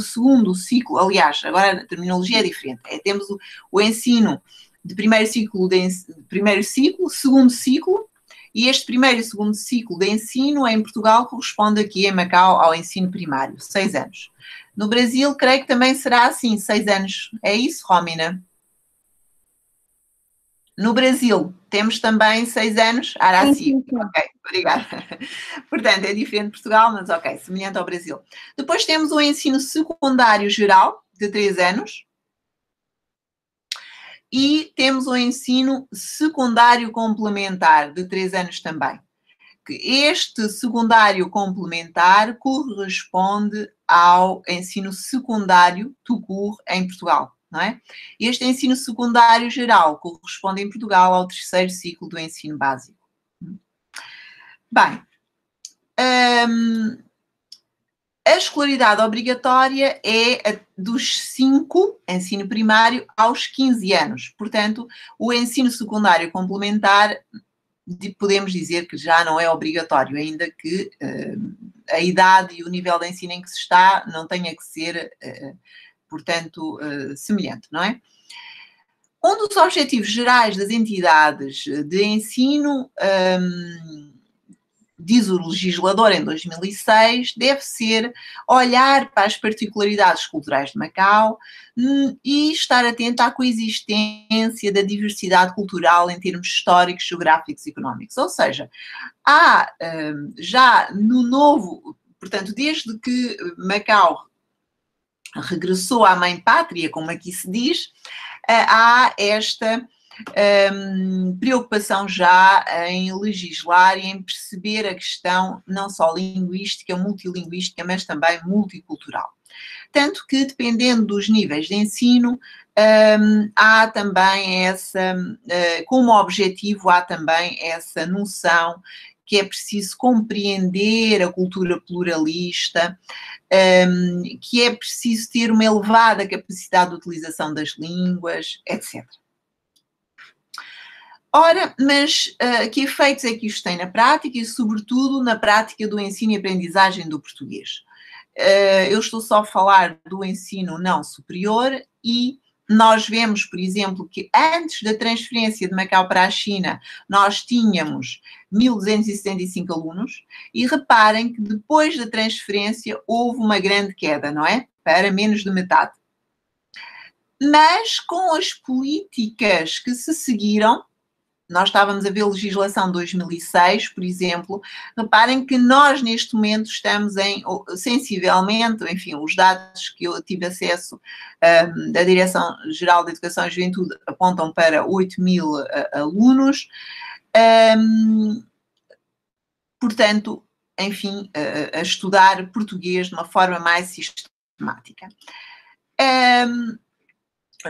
segundo ciclo, aliás, agora a terminologia é diferente, temos o ensino de primeiro ciclo, segundo ciclo, e este primeiro e segundo ciclo de ensino em Portugal corresponde aqui em Macau ao ensino primário, 6 anos. No Brasil, creio que também será assim, 6 anos. É isso, Rómina? No Brasil, temos também 6 anos, Araci. Ok, obrigada. Portanto, é diferente de Portugal, mas ok, semelhante ao Brasil. Depois temos o ensino secundário geral, de 3 anos. E temos o ensino secundário complementar, de 3 anos também. Este secundário complementar corresponde ao ensino secundário tout court em Portugal, não é? Este ensino secundário geral corresponde em Portugal ao terceiro ciclo do ensino básico. Bem, a escolaridade obrigatória é dos 5, ensino primário, aos 15 anos. Portanto, o ensino secundário complementar podemos dizer que já não é obrigatório, ainda que a idade e o nível de ensino em que se está não tenha que ser, portanto, semelhante, não é? Um dos objetivos gerais das entidades de ensino, diz o legislador em 2006, deve ser olhar para as particularidades culturais de Macau e estar atento à coexistência da diversidade cultural em termos históricos, geográficos e económicos. Ou seja, há já no novo, portanto, desde que Macau regressou à mãe pátria, como aqui se diz, há esta preocupação já em legislar e em perceber a questão não só linguística, multilinguística, mas também multicultural. Tanto que, dependendo dos níveis de ensino, há também essa, como objetivo, há também essa noção que é preciso compreender a cultura pluralista, que é preciso ter uma elevada capacidade de utilização das línguas, etc. Ora, mas que efeitos é que isto tem na prática e, sobretudo, na prática do ensino e aprendizagem do português? Eu estou só a falar do ensino não superior e nós vemos, por exemplo, que antes da transferência de Macau para a China, nós tínhamos 1.275 alunos e reparem que depois da transferência houve uma grande queda, não é? Para menos de metade. Mas com as políticas que se seguiram, nós estávamos a ver a legislação de 2006, por exemplo, reparem que nós neste momento estamos em, sensivelmente, enfim, os dados que eu tive acesso da Direção-Geral da Educação e Juventude apontam para 8.000 alunos, portanto, enfim, a estudar português de uma forma mais sistemática.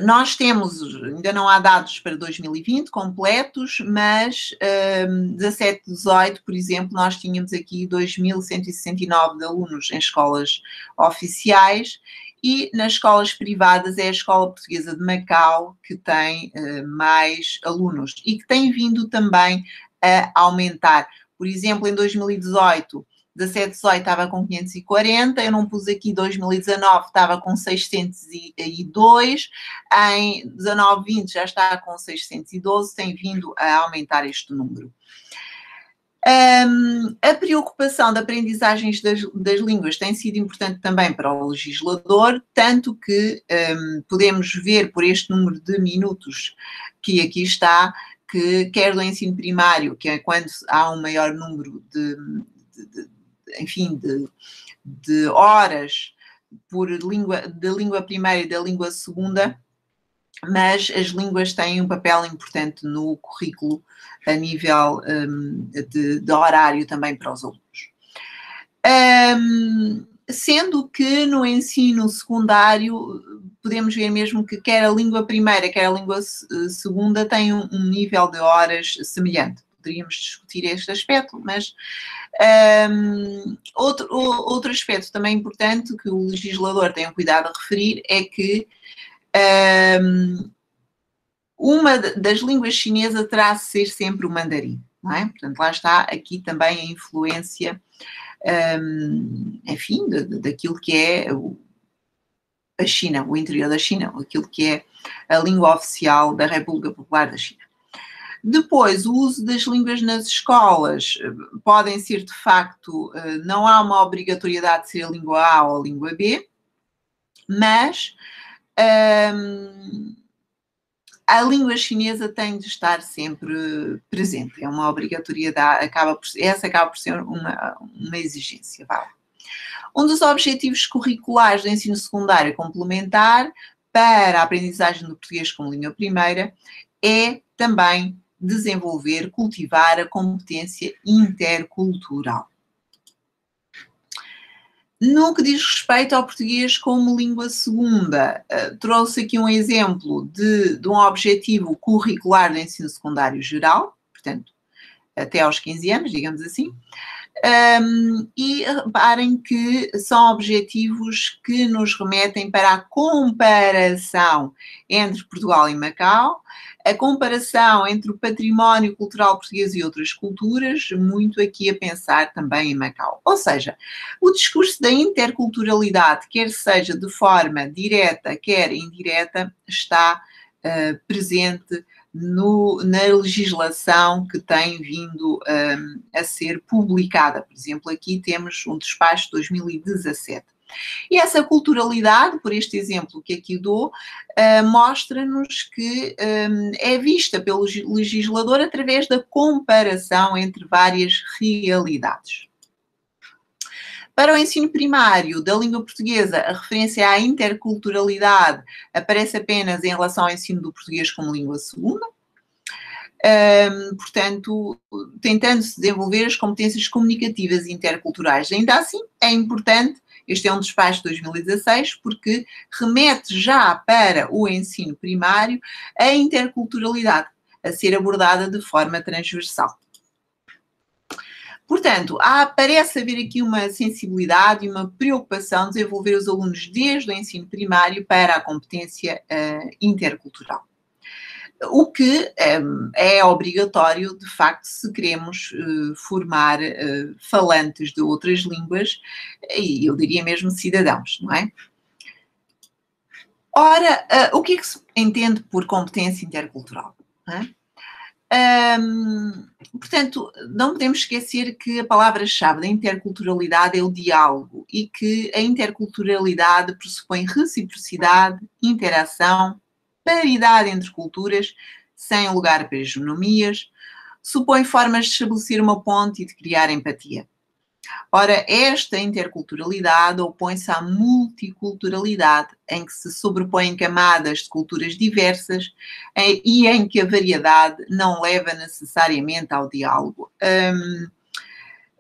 Nós temos, ainda não há dados para 2020 completos, mas 17, 18, por exemplo, nós tínhamos aqui 2.169 alunos em escolas oficiais e nas escolas privadas é a Escola Portuguesa de Macau que tem mais alunos e que tem vindo também a aumentar. Por exemplo, em 2018, 17, 18 estava com 540, eu não pus aqui 2019, estava com 602, em 19, 20 já está com 612, tem vindo a aumentar este número. A preocupação de aprendizagens das línguas tem sido importante também para o legislador, tanto que podemos ver por este número de minutos que aqui está, que quer do ensino primário, que é quando há um maior número de horas da língua primeira e da língua segunda, mas as línguas têm um papel importante no currículo a nível de horário também para os alunos. Sendo que no ensino secundário podemos ver mesmo que quer a língua primeira, quer a língua segunda tem um nível de horas semelhante. Poderíamos discutir este aspecto, mas outro aspecto também importante que o legislador tem cuidado a referir é que uma das línguas chinesas terá de ser sempre o mandarim, não é? Portanto, lá está aqui também a influência, enfim, daquilo que é a China, o interior da China, aquilo que é a língua oficial da República Popular da China. Depois, o uso das línguas nas escolas podem ser, de facto, não há uma obrigatoriedade de ser a língua A ou a língua B, mas a língua chinesa tem de estar sempre presente, é uma obrigatoriedade, essa acaba por ser uma exigência. Vale. Um dos objetivos curriculares do ensino secundário complementar para a aprendizagem do português como língua primeira é também desenvolver, cultivar a competência intercultural. No que diz respeito ao português como língua segunda, trouxe aqui um exemplo de um objetivo curricular do ensino secundário geral, portanto, até aos 15 anos, digamos assim, e reparem que são objetivos que nos remetem para a comparação entre Portugal e Macau, a comparação entre o património cultural português e outras culturas, muito aqui a pensar também em Macau. Ou seja, o discurso da interculturalidade, quer seja de forma direta, quer indireta, está presente na legislação que tem vindo a ser publicada. Por exemplo, aqui temos um despacho de 2017. E essa culturalidade, por este exemplo que aqui dou, mostra-nos que é vista pelo legislador através da comparação entre várias realidades. Para o ensino primário da língua portuguesa, a referência à interculturalidade aparece apenas em relação ao ensino do português como língua segunda. Portanto, tentando-se desenvolver as competências comunicativas e interculturais. Ainda assim, é importante, este é um despacho de 2016, porque remete já para o ensino primário a interculturalidade a ser abordada de forma transversal. Portanto, parece haver aqui uma sensibilidade e uma preocupação de desenvolver os alunos desde o ensino primário para a competência intercultural. O que é obrigatório, de facto, se queremos formar falantes de outras línguas, e eu diria mesmo cidadãos, não é? Ora, o que é que se entende por competência intercultural? Não é? Portanto, não podemos esquecer que a palavra-chave da interculturalidade é o diálogo e que a interculturalidade pressupõe reciprocidade, interação, paridade entre culturas, sem lugar para hegemonias, supõe formas de estabelecer uma ponte e de criar empatia. Ora, esta interculturalidade opõe-se à multiculturalidade, em que se sobrepõem camadas de culturas diversas e em que a variedade não leva necessariamente ao diálogo.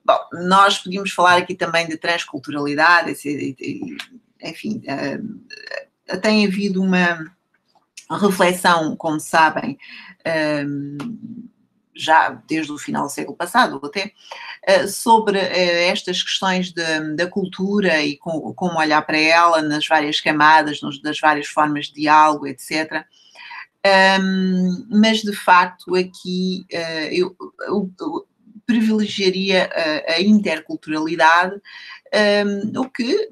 Bom, nós podíamos falar aqui também de transculturalidade, enfim, tem havido uma reflexão, como sabem, já desde o final do século passado até, sobre estas questões da cultura e como olhar para ela nas várias camadas, das várias formas de diálogo, etc. Mas, de facto, aqui eu privilegiaria a interculturalidade, o que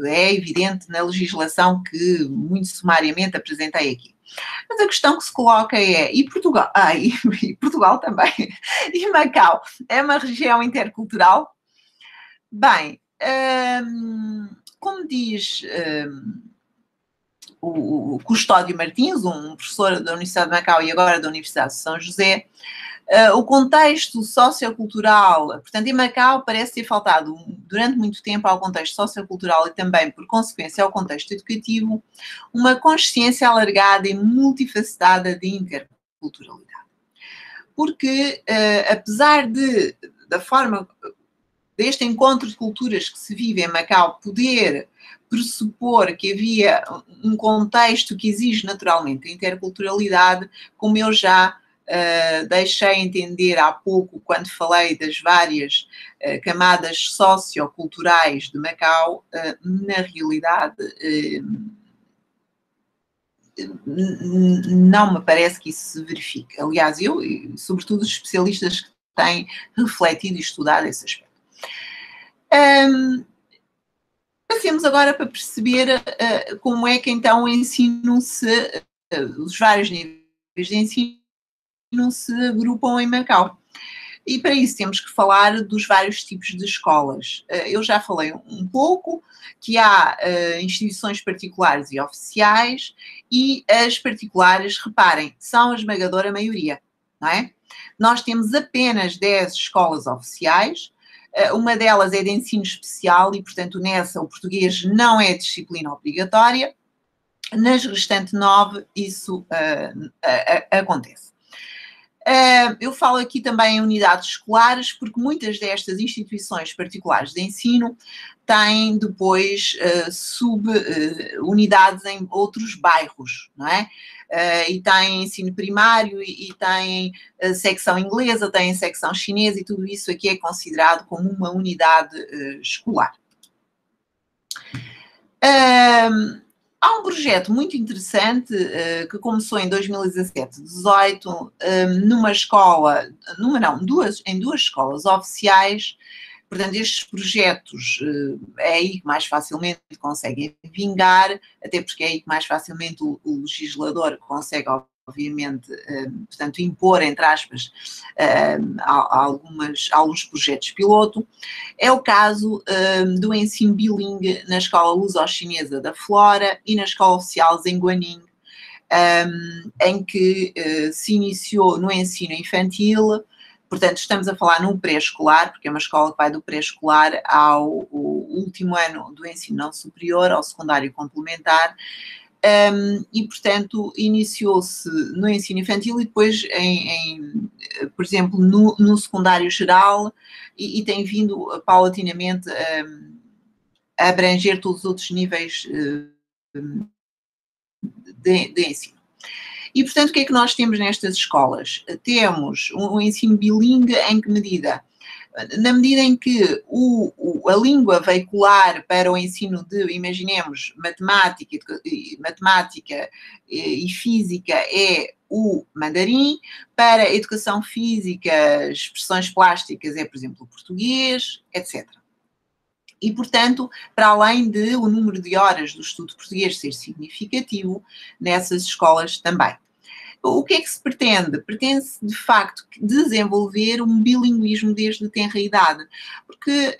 é evidente na legislação que muito sumariamente apresentei aqui. Mas a questão que se coloca é, e Portugal? E Portugal também, e Macau, é uma região intercultural? Bem, como diz o Custódio Martins, um professor da Universidade de Macau e agora da Universidade de São José, o contexto sociocultural, portanto, em Macau parece ter faltado durante muito tempo ao contexto sociocultural e também, por consequência, ao contexto educativo, uma consciência alargada e multifacetada de interculturalidade. Porque, apesar da forma deste encontro de culturas que se vive em Macau poder pressupor que havia um contexto que exige naturalmente a interculturalidade, como eu já deixei entender há pouco, quando falei das várias camadas socioculturais de Macau, na realidade não me parece que isso se verifique. Aliás, eu, e sobretudo os especialistas que têm refletido e estudado esse aspecto. Passemos agora para perceber como é que então o ensino os vários níveis de ensino se agrupam em Macau. E para isso temos que falar dos vários tipos de escolas. Eu já falei um pouco que há instituições particulares e oficiais, e as particulares, reparem, são a esmagadora maioria, não é? Nós temos apenas 10 escolas oficiais, uma delas é de ensino especial e, portanto, nessa o português não é disciplina obrigatória. Nas restantes 9 isso acontece. Eu falo aqui também em unidades escolares, porque muitas destas instituições particulares de ensino têm depois subunidades em outros bairros, não é? E têm ensino primário e têm secção inglesa, têm secção chinesa, e tudo isso aqui é considerado como uma unidade escolar. Há um projeto muito interessante que começou em 2017-18 numa escola, em duas escolas oficiais. Portanto, estes projetos é aí que mais facilmente conseguem vingar, até porque é aí que mais facilmente o legislador consegue, obviamente, portanto, impor, entre aspas, alguns projetos piloto. É o caso do ensino bilingue na Escola Luso-Chinesa da Flora e na Escola Oficial Zenguaning, em que se iniciou no ensino infantil. Portanto, estamos a falar no pré-escolar, porque é uma escola que vai do pré-escolar ao último ano do ensino não superior, ao secundário complementar, e, portanto, iniciou-se no ensino infantil e depois, por exemplo, no secundário geral, e tem vindo paulatinamente a abranger todos os outros níveis de ensino. E, portanto, o que é que nós temos nestas escolas? Temos um ensino bilingue em que medida? Na medida em que a língua veicular para o ensino de, imaginemos, matemática e física é o mandarim, para a educação física, expressões plásticas é, por exemplo, o português, etc. E, portanto, para além de o número de horas do estudo português ser significativo, nessas escolas também. O que é que se pretende? Pretende-se, de facto, desenvolver um bilinguismo desde tenra idade, porque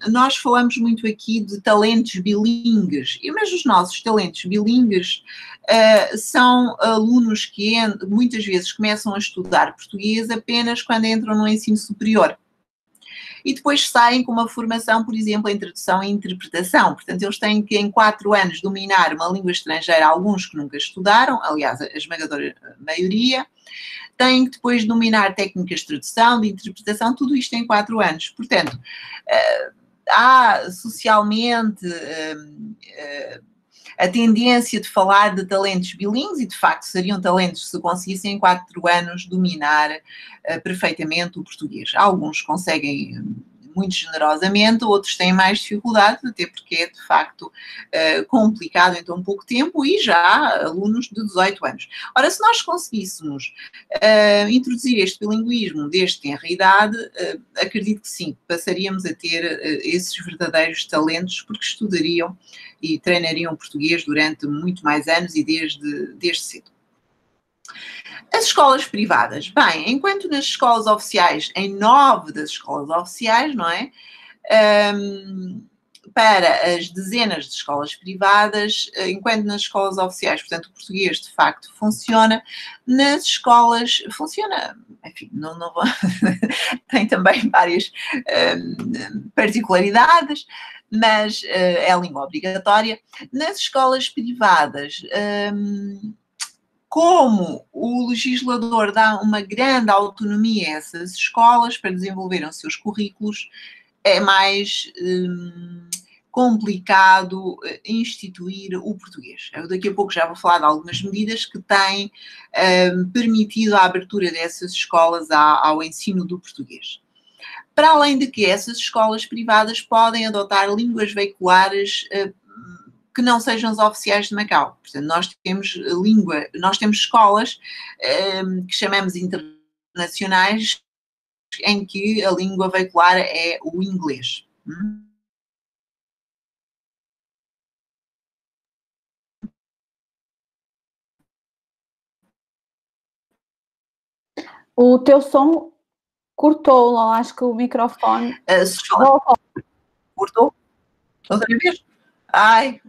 nós falamos muito aqui de talentos bilingues, mas os nossos talentos bilingues são alunos que muitas vezes começam a estudar português apenas quando entram no ensino superior. E depois saem com uma formação, por exemplo, em tradução e interpretação. Portanto, eles têm que, em 4 anos, dominar uma língua estrangeira, alguns que nunca estudaram, aliás, a esmagadora maioria, têm que depois dominar técnicas de tradução, de interpretação, tudo isto em 4 anos. Portanto, há socialmente a tendência de falar de talentos bilíngues, e de facto seriam talentos se conseguissem em 4 anos dominar perfeitamente o português. Alguns conseguem muito generosamente, outros têm mais dificuldade, até porque é de facto complicado em tão pouco tempo, e já há alunos de 18 anos. Ora, se nós conseguíssemos introduzir este bilinguismo desde tenra idade, acredito que sim, passaríamos a ter esses verdadeiros talentos, porque estudariam e treinariam português durante muito mais anos e desde cedo. As escolas privadas. Bem, enquanto nas escolas oficiais, em 9 das escolas oficiais, não é? Para as dezenas de escolas privadas, enquanto nas escolas oficiais, portanto, o português de facto funciona, nas escolas funciona, enfim, não tem também várias particularidades, mas é a língua obrigatória. Nas escolas privadas, como o legislador dá uma grande autonomia a essas escolas para desenvolverem os seus currículos, é mais complicado instituir o português. Eu daqui a pouco já vou falar de algumas medidas que têm permitido a abertura dessas escolas ao ensino do português. Para além de que essas escolas privadas podem adotar línguas veiculares que não sejam os oficiais de Macau. Portanto, nós temos escolas que chamamos internacionais, em que a língua veicular é o inglês. O teu som cortou, lá acho que o microfone... Cortou? Outra vez? Ai,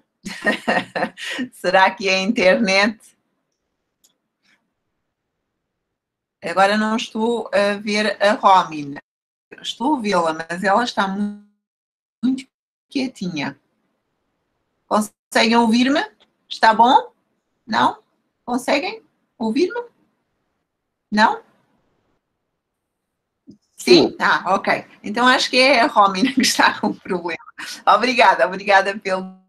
será que é a internet? Agora não estou a ver a Romy. Estou a vê-la, mas ela está muito quietinha. Conseguem ouvir-me? Está bom? Não? Conseguem ouvir-me? Não? Sim? Ah, ok. Então acho que é a Romina que está com problema. Obrigada pelo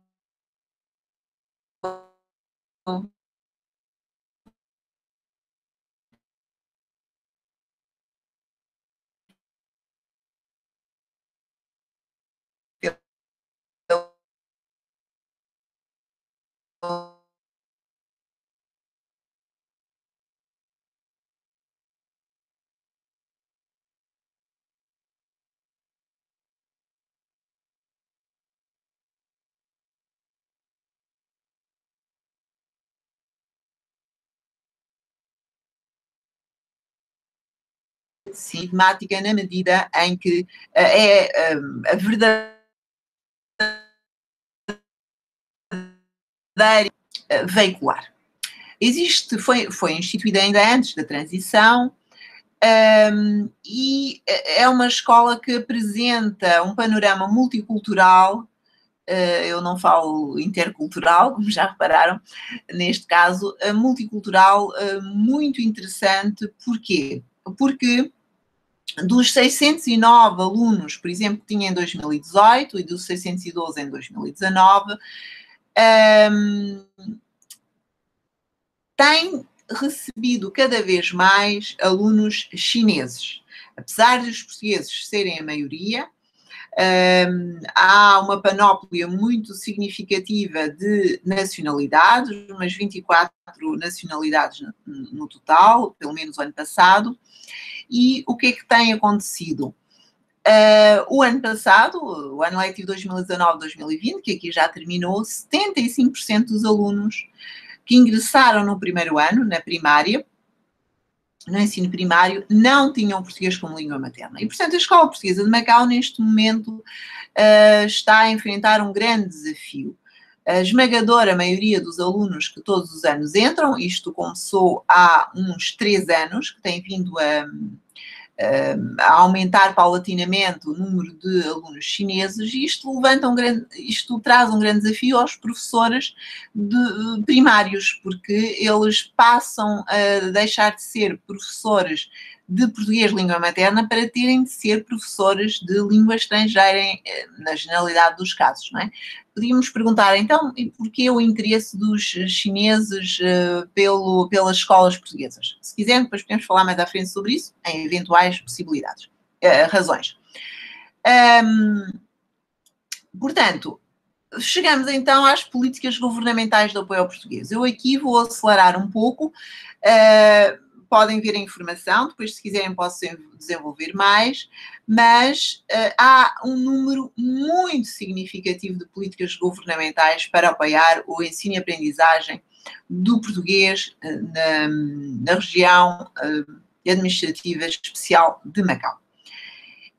sistemática na medida em que é a verdadeira veicular. Foi instituída ainda antes da transição e é uma escola que apresenta um panorama multicultural. Eu não falo intercultural, como já repararam, neste caso, multicultural muito interessante. Porquê? Porque dos 609 alunos, por exemplo, que tinha em 2018 e dos 612 em 2019, tem recebido cada vez mais alunos chineses. Apesar dos portugueses serem a maioria, há uma panóplia muito significativa de nacionalidades, umas 24 nacionalidades no total, pelo menos o ano passado. E o que é que tem acontecido? O ano passado, o ano letivo 2019-2020, que aqui já terminou, 75% dos alunos que ingressaram no primeiro ano, na primária, no ensino primário, não tinham português como língua materna. E, portanto, a Escola Portuguesa de Macau, neste momento, está a enfrentar um grande desafio. A esmagadora maioria dos alunos que todos os anos entram, isto começou há uns 3 anos, que tem vindo a aumentar paulatinamente o número de alunos chineses, e isto traz um grande desafio aos professores primários, porque eles passam a deixar de ser professores de português língua materna para terem de ser professores de língua estrangeira, na generalidade dos casos, não é? Podíamos perguntar, então, e porquê o interesse dos chineses pelas escolas portuguesas? Se quiserem, depois podemos falar mais à frente sobre isso, em eventuais possibilidades, razões. Portanto, chegamos então às políticas governamentais de apoio ao português. Eu aqui vou acelerar um pouco, podem ver a informação, depois se quiserem posso desenvolver mais, mas há um número muito significativo de políticas governamentais para apoiar o ensino e aprendizagem do português na região administrativa especial de Macau.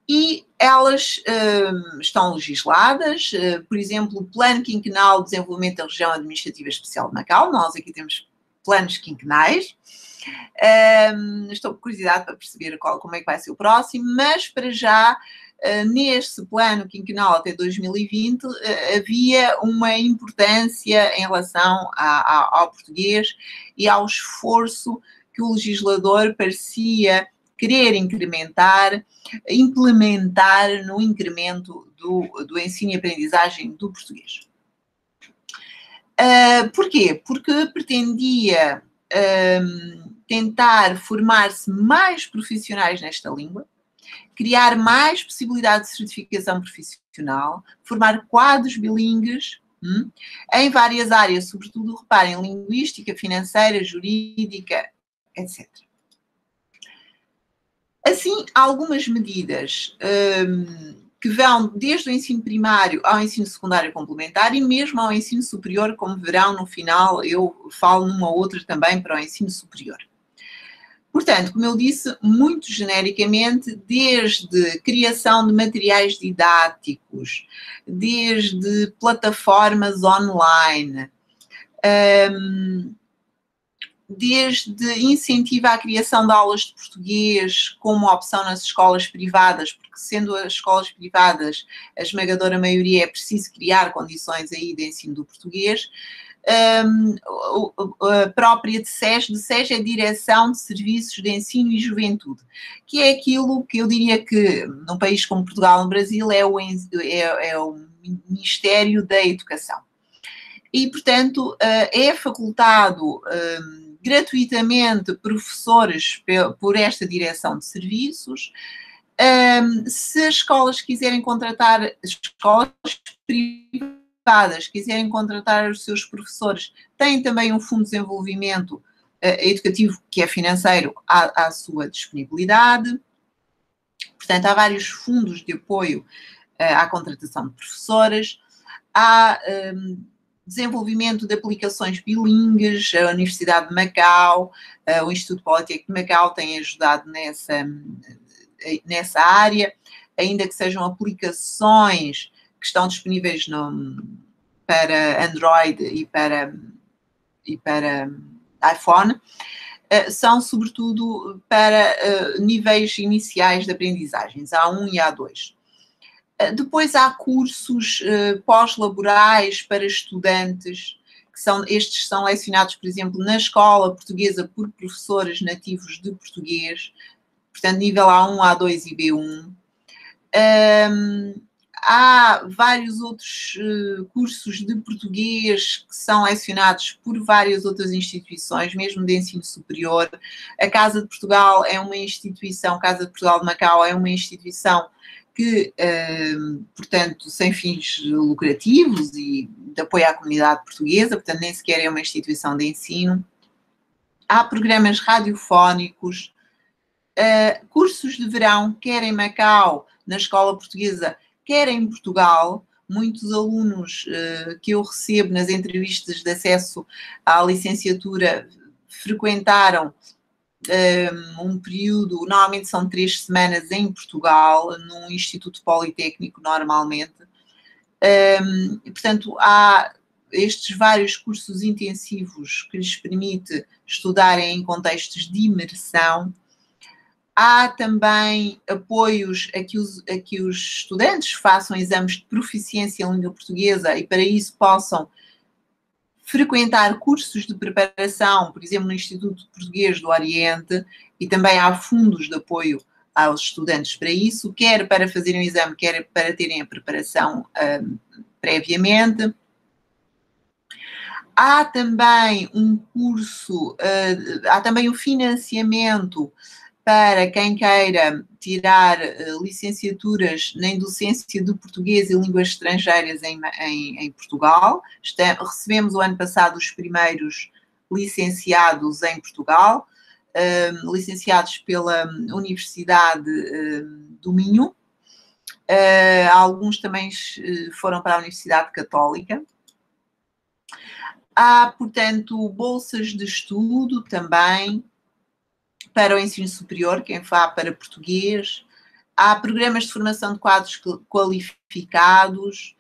E elas estão legisladas, por exemplo, o Plano Quinquenal de Desenvolvimento da Região Administrativa Especial de Macau. Nós aqui temos planos quinquenais. Estou com curiosidade para perceber como é que vai ser o próximo, mas para já, neste plano quinquenal até 2020, havia uma importância em relação ao português e ao esforço que o legislador parecia querer implementar no incremento do ensino e aprendizagem do português. Porquê? Porque pretendia tentar formar-se mais profissionais nesta língua, criar mais possibilidades de certificação profissional, formar quadros bilíngues em várias áreas, sobretudo, reparem, linguística, financeira, jurídica, etc. Assim, algumas medidas que vão desde o ensino primário ao ensino secundário complementar e mesmo ao ensino superior, como verão no final, eu falo numa outra também para o ensino superior. Portanto, como eu disse, muito genericamente, desde criação de materiais didáticos, desde plataformas online, desde incentivo à criação de aulas de português como opção nas escolas privadas, porque sendo as escolas privadas a esmagadora maioria, é preciso criar condições aí de ensino do português. A própria DSES é Direção de Serviços de Ensino e Juventude, que é aquilo que eu diria que num país como Portugal, no Brasil, é o Ministério da Educação. E, portanto, é facultado gratuitamente professores por esta direção de serviços. Se as escolas quiserem contratar, escolas privadas quiserem contratar os seus professores, têm também um fundo de desenvolvimento educativo, que é financeiro, à sua disponibilidade. Portanto, há vários fundos de apoio à contratação de professores. Há desenvolvimento de aplicações bilíngues, a Universidade de Macau, o Instituto Politécnico de Macau tem ajudado nessa área, ainda que sejam aplicações que estão disponíveis para Android e para iPhone, são sobretudo para níveis iniciais de aprendizagens, A1 e A2. Depois há cursos pós-laborais para estudantes, estes são lecionados, por exemplo, na escola portuguesa por professores nativos de português, portanto, nível A1, A2 e B1. Há vários outros cursos de português que são lecionados por várias outras instituições, mesmo de ensino superior. A Casa de Portugal é uma instituição, Casa de Portugal de Macau é uma instituição que, portanto, sem fins lucrativos e de apoio à comunidade portuguesa, portanto, nem sequer é uma instituição de ensino. Há programas radiofónicos, cursos de verão, quer em Macau, na escola portuguesa, quer em Portugal. Muitos alunos que eu recebo nas entrevistas de acesso à licenciatura frequentaram um período, normalmente são 3 semanas em Portugal, num Instituto Politécnico, normalmente. Portanto, há estes vários cursos intensivos que lhes permite estudarem em contextos de imersão. Há também apoios a que os estudantes façam exames de proficiência em língua portuguesa e, para isso, possam frequentar cursos de preparação, por exemplo, no Instituto Português do Oriente, e também há fundos de apoio aos estudantes para isso, quer para fazerem o exame, quer para terem a preparação previamente. Há também um curso, há também o financiamento para quem queira tirar licenciaturas em docência de português e línguas estrangeiras em Portugal. Recebemos o ano passado os primeiros licenciados em Portugal, licenciados pela Universidade do Minho. Alguns também foram para a Universidade Católica. Há, portanto, bolsas de estudo também para o ensino superior, quem vá para português. Há programas de formação de quadros qualificados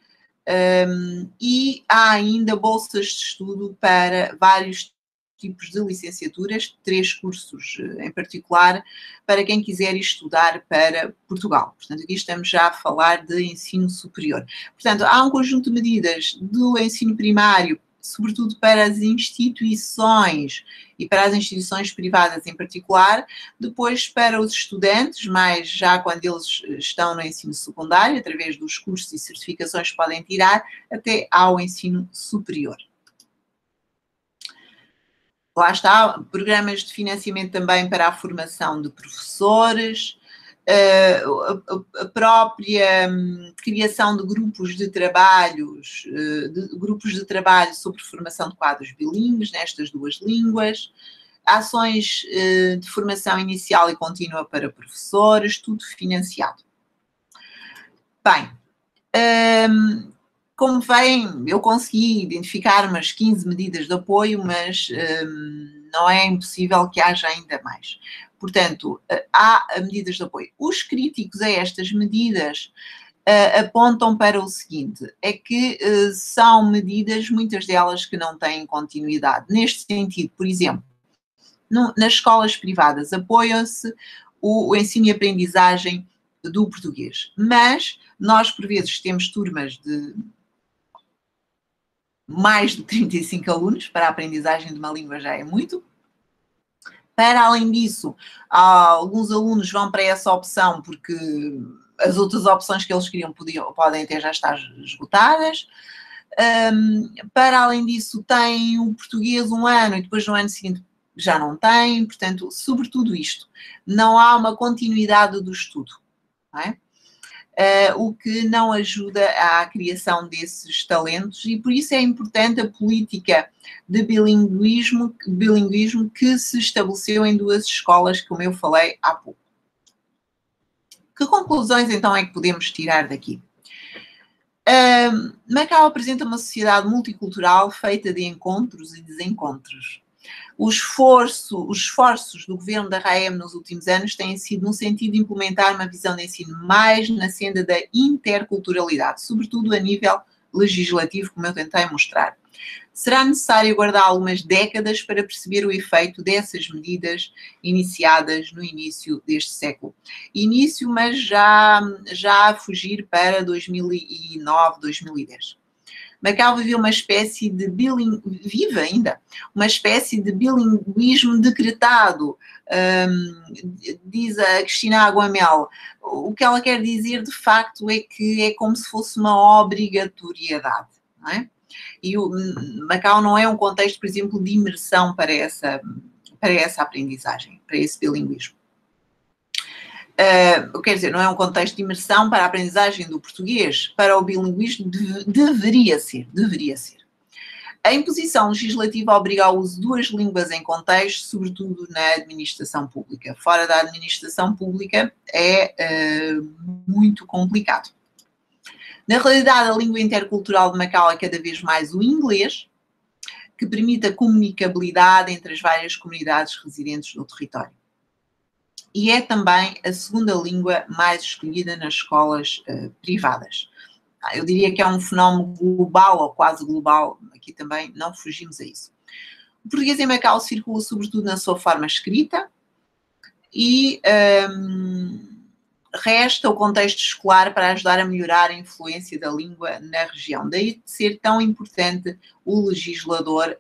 e há ainda bolsas de estudo para vários tipos de licenciaturas, 3 cursos em particular, para quem quiser estudar para Portugal. Portanto, aqui estamos já a falar de ensino superior. Portanto, há um conjunto de medidas do ensino primário, sobretudo para as instituições e para as instituições privadas em particular, depois para os estudantes, mas já quando eles estão no ensino secundário, através dos cursos e certificações que podem tirar, até ao ensino superior. Lá está, programas de financiamento também para a formação de professores, a própria criação de grupos de trabalho sobre formação de quadros bilíngues nestas 2 línguas, ações de formação inicial e contínua para professores, tudo financiado. Bem, como veem, eu consegui identificar umas 15 medidas de apoio, mas não é impossível que haja ainda mais. Portanto, há medidas de apoio. Os críticos a estas medidas apontam para o seguinte, é que são medidas, muitas delas que não têm continuidade. Neste sentido, por exemplo, nas escolas privadas apoia-se o ensino e aprendizagem do português, mas nós por vezes temos turmas de mais de 35 alunos, para a aprendizagem de uma língua já é muito. Para além disso, alguns alunos vão para essa opção porque as outras opções que eles queriam podem até já estar esgotadas. Para além disso, tem o português um ano e depois no ano seguinte já não tem. Portanto, sobretudo isto, não há uma continuidade do estudo, não é? O que não ajuda à criação desses talentos e por isso é importante a política de bilinguismo que se estabeleceu em 2 escolas, como eu falei há pouco. Que conclusões então é que podemos tirar daqui? Macau apresenta uma sociedade multicultural feita de encontros e desencontros. Os esforços do governo da RAEM nos últimos anos têm sido no sentido de implementar uma visão de ensino mais na senda da interculturalidade, sobretudo a nível legislativo, como eu tentei mostrar. Será necessário aguardar algumas décadas para perceber o efeito dessas medidas iniciadas no início deste século. Início, mas já a fugir para 2009, 2010. Macau viveu uma espécie de vive ainda, uma espécie de bilinguismo decretado, diz a Cristina Aguamel. O que ela quer dizer, de facto, é que é como se fosse uma obrigatoriedade, não é? E o Macau não é um contexto, por exemplo, de imersão para essa aprendizagem, para esse bilinguismo. Quer dizer, não é um contexto de imersão para a aprendizagem do português, para o bilinguismo deveria ser. A imposição legislativa obriga ao uso de 2 línguas em contexto, sobretudo na administração pública. Fora da administração pública é muito complicado. Na realidade, a língua intercultural de Macau é cada vez mais o inglês, que permite a comunicabilidade entre as várias comunidades residentes no território. E é também a segunda língua mais escolhida nas escolas privadas. Eu diria que é um fenómeno global, ou quase global, aqui também não fugimos a isso. O português em Macau circula sobretudo na sua forma escrita e resta o contexto escolar para ajudar a melhorar a influência da língua na região. Daí de ser tão importante o legislador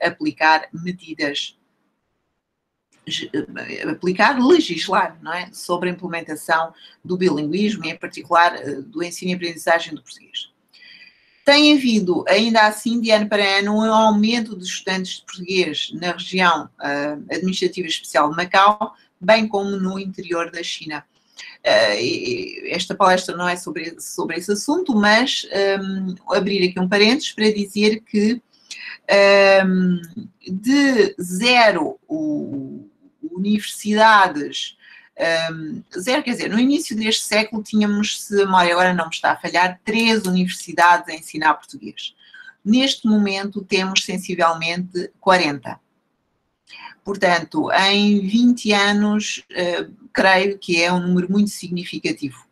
legislar, não é? Sobre a implementação do bilinguismo e, em particular, do ensino e aprendizagem do português. Tem havido, ainda assim, de ano para ano, um aumento dos estudantes de português na região administrativa especial de Macau, bem como no interior da China. Esta palestra não é sobre esse assunto, mas abrir aqui um parênteses para dizer que de 0 universidades, quer dizer, no início deste século tínhamos, se a memória agora não me está a falhar, 3 universidades a ensinar português. Neste momento temos sensivelmente 40. Portanto, em 20 anos, creio que é um número muito significativo.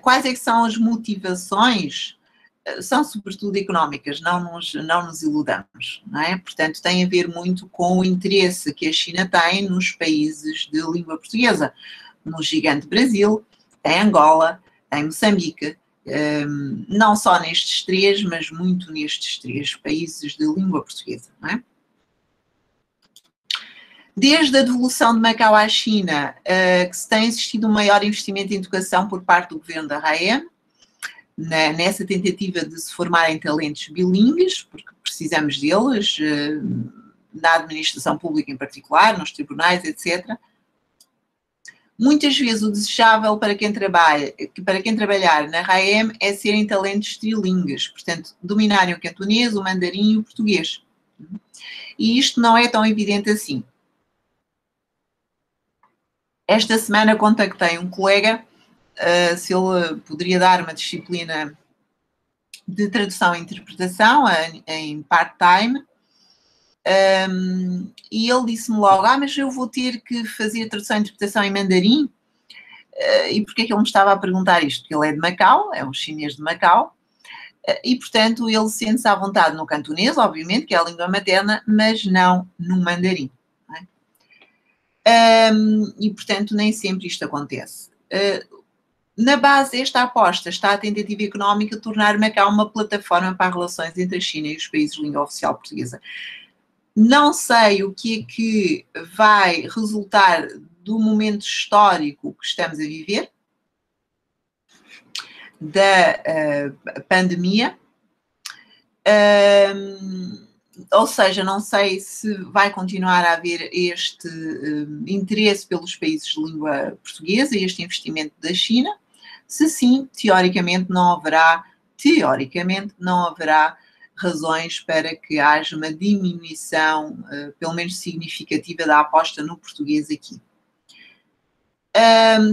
Quais é que são as motivações? São sobretudo económicas, não nos iludamos, não é? Portanto, tem a ver muito com o interesse que a China tem nos países de língua portuguesa, no gigante Brasil, em Angola, em Moçambique, não só nestes 3, mas muito nestes 3 países de língua portuguesa, não é? Desde a devolução de Macau à China, que se tem assistido um maior investimento em educação por parte do governo da RAEM, nessa tentativa de se formarem talentos bilíngues, porque precisamos deles, na administração pública em particular, nos tribunais, etc. Muitas vezes o desejável para quem trabalhar na RAEM é serem talentos trilíngues, portanto, dominarem o cantonês, o mandarim e o português. E isto não é tão evidente assim. Esta semana contactei um colega se ele poderia dar uma disciplina de tradução e interpretação em part-time. E ele disse-me logo, mas eu vou ter que fazer tradução e interpretação em mandarim? E porquê é que ele me estava a perguntar isto? Porque ele é de Macau, é um chinês de Macau, e portanto ele sente-se à vontade no cantonês, obviamente, que é a língua materna, mas não no mandarim. Não é? E portanto nem sempre isto acontece. Na base desta aposta está a tentativa económica de tornar Macau uma plataforma para as relações entre a China e os países de língua oficial portuguesa. Não sei o que é que vai resultar do momento histórico que estamos a viver, da pandemia, ou seja, não sei se vai continuar a haver este interesse pelos países de língua portuguesa, este investimento da China. Se sim, teoricamente não haverá razões para que haja uma diminuição, pelo menos significativa, da aposta no português aqui.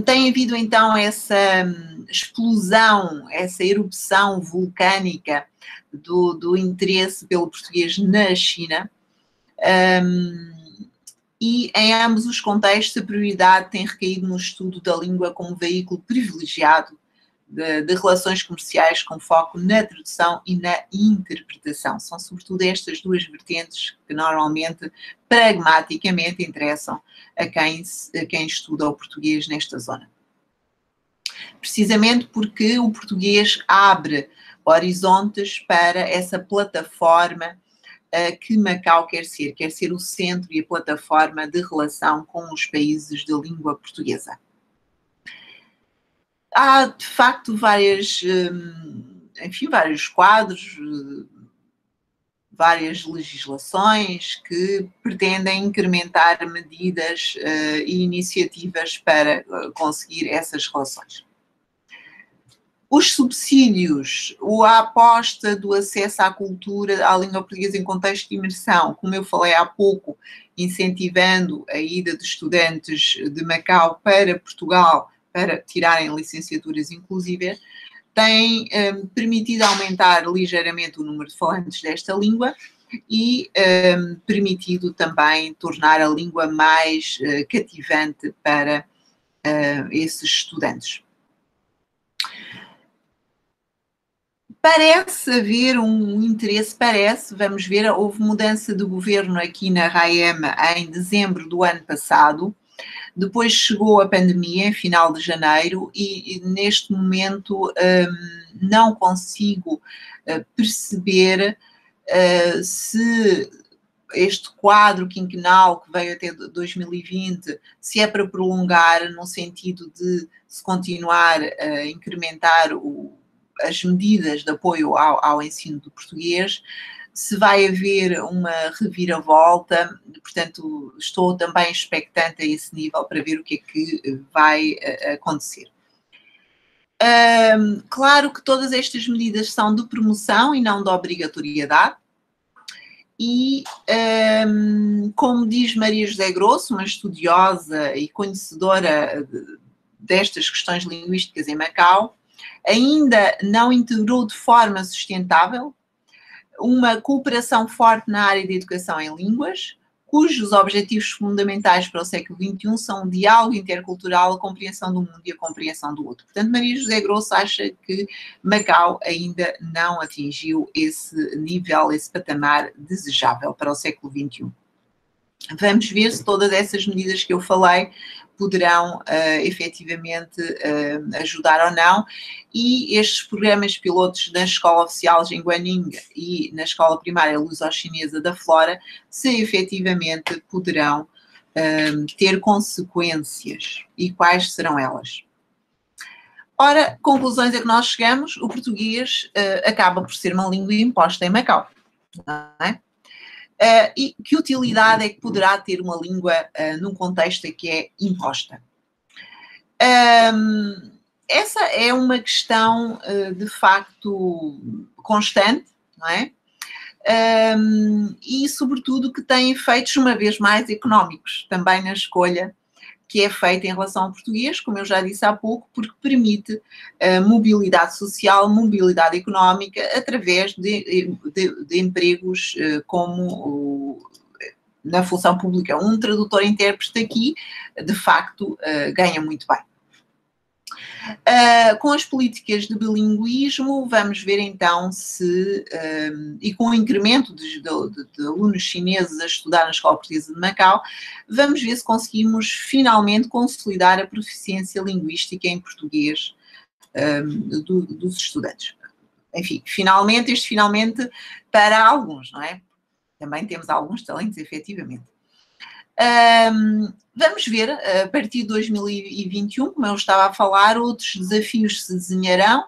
Tem havido então essa explosão, essa erupção vulcânica do interesse pelo português na China, e em ambos os contextos a prioridade tem recaído no estudo da língua como veículo privilegiado de relações comerciais com foco na tradução e na interpretação. São sobretudo estas duas vertentes que normalmente, pragmaticamente, interessam a quem estuda o português nesta zona. Precisamente porque o português abre horizontes para essa plataforma que Macau quer ser o centro e a plataforma de relação com os países de língua portuguesa. Há, de facto, vários quadros, várias legislações que pretendem incrementar medidas e iniciativas para conseguir essas relações. Os subsídios, a aposta do acesso à cultura, à língua portuguesa em contexto de imersão, como eu falei há pouco, incentivando a ida de estudantes de Macau para Portugal para tirarem licenciaturas inclusivas, tem permitido aumentar ligeiramente o número de falantes desta língua e permitido também tornar a língua mais cativante para esses estudantes. Parece haver um interesse, vamos ver, houve mudança de governo aqui na RAEM em dezembro do ano passado, depois chegou a pandemia em final de janeiro e neste momento não consigo perceber se este quadro quinquenal que veio até 2020, se é para prolongar no sentido de se continuar a incrementar as medidas de apoio ao ensino do português, se vai haver uma reviravolta, portanto, estou também expectante a esse nível para ver o que é que vai acontecer. Claro que todas estas medidas são de promoção e não de obrigatoriedade, e, como diz Maria José Grosso, uma estudiosa e conhecedora destas questões linguísticas em Macau, ainda não integrou de forma sustentável uma cooperação forte na área da educação em línguas, cujos objetivos fundamentais para o século XXI são o diálogo intercultural, a compreensão do mundo e a compreensão do outro. Portanto, Maria José Grosso acha que Macau ainda não atingiu esse nível, esse patamar desejável para o século XXI. Vamos ver se todas essas medidas que eu falei poderão efetivamente ajudar ou não, e estes programas pilotos na Escola Oficial de Guanyin e na Escola Primária Luso-Chinesa da Flora, se efetivamente poderão ter consequências, e quais serão elas. Ora, conclusões a que nós chegamos: o português acaba por ser uma língua imposta em Macau, não é? E que utilidade é que poderá ter uma língua num contexto em que é imposta? Essa é uma questão, de facto, constante, não é? E, sobretudo, que tem efeitos, uma vez mais, económicos, também na escolha que é feita em relação ao português, como eu já disse há pouco, porque permite mobilidade social, mobilidade económica, através de empregos como na função pública. Um tradutor-intérprete aqui, de facto, ganha muito bem. Com as políticas de bilinguismo, vamos ver então se, e com o incremento de alunos chineses a estudar na Escola Portuguesa de Macau, vamos ver se conseguimos finalmente consolidar a proficiência linguística em português dos estudantes. Enfim, finalmente, para alguns, não é? Também temos alguns talentos, efetivamente. Vamos ver, a partir de 2021, como eu estava a falar, outros desafios se desenharão,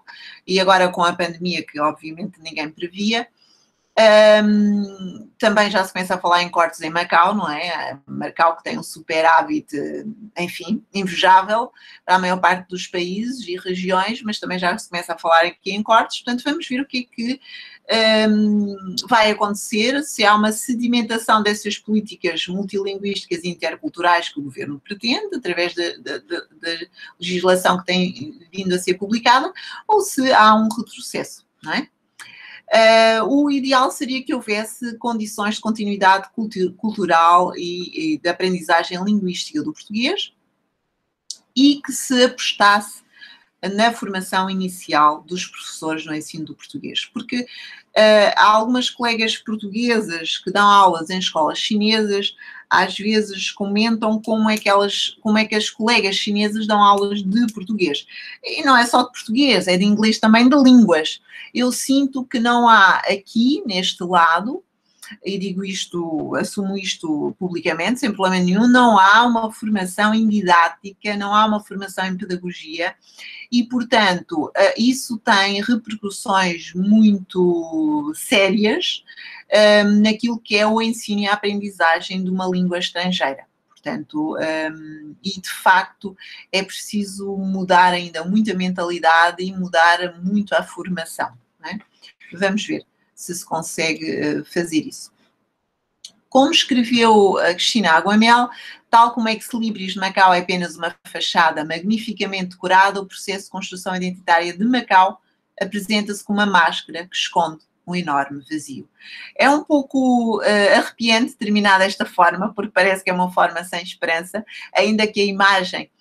e agora com a pandemia, que obviamente ninguém previa, também já se começa a falar em cortes em Macau, não é? Macau que tem um superávit, enfim, invejável para a maior parte dos países e regiões, mas também já se começa a falar aqui em cortes, portanto vamos ver o que é que vai acontecer, se há uma sedimentação dessas políticas multilinguísticas e interculturais que o governo pretende, através da legislação que tem vindo a ser publicada, ou se há um retrocesso, não é? O ideal seria que houvesse condições de continuidade cultural e de aprendizagem linguística do português e que se apostasse na formação inicial dos professores no ensino do português, porque há algumas colegas portuguesas que dão aulas em escolas chinesas, às vezes comentam como é que as colegas chinesas dão aulas de português. E não é só de português, é de inglês também, de línguas. Eu sinto que não há aqui, neste lado, e digo isto, assumo isto publicamente, sem problema nenhum, não há uma formação em didática, não há uma formação em pedagogia e, portanto, isso tem repercussões muito sérias naquilo que é o ensino e a aprendizagem de uma língua estrangeira. Portanto, e de facto é preciso mudar ainda muito a mentalidade e mudar muito a formação, não é? Vamos ver se consegue fazer isso. Como escreveu a Cristina Aguamel, tal como Ex-Libris de Macau é apenas uma fachada magnificamente decorada, o processo de construção identitária de Macau apresenta-se como uma máscara que esconde um enorme vazio. É um pouco arrepiante terminar desta forma, porque parece que é uma forma sem esperança, ainda que a imagem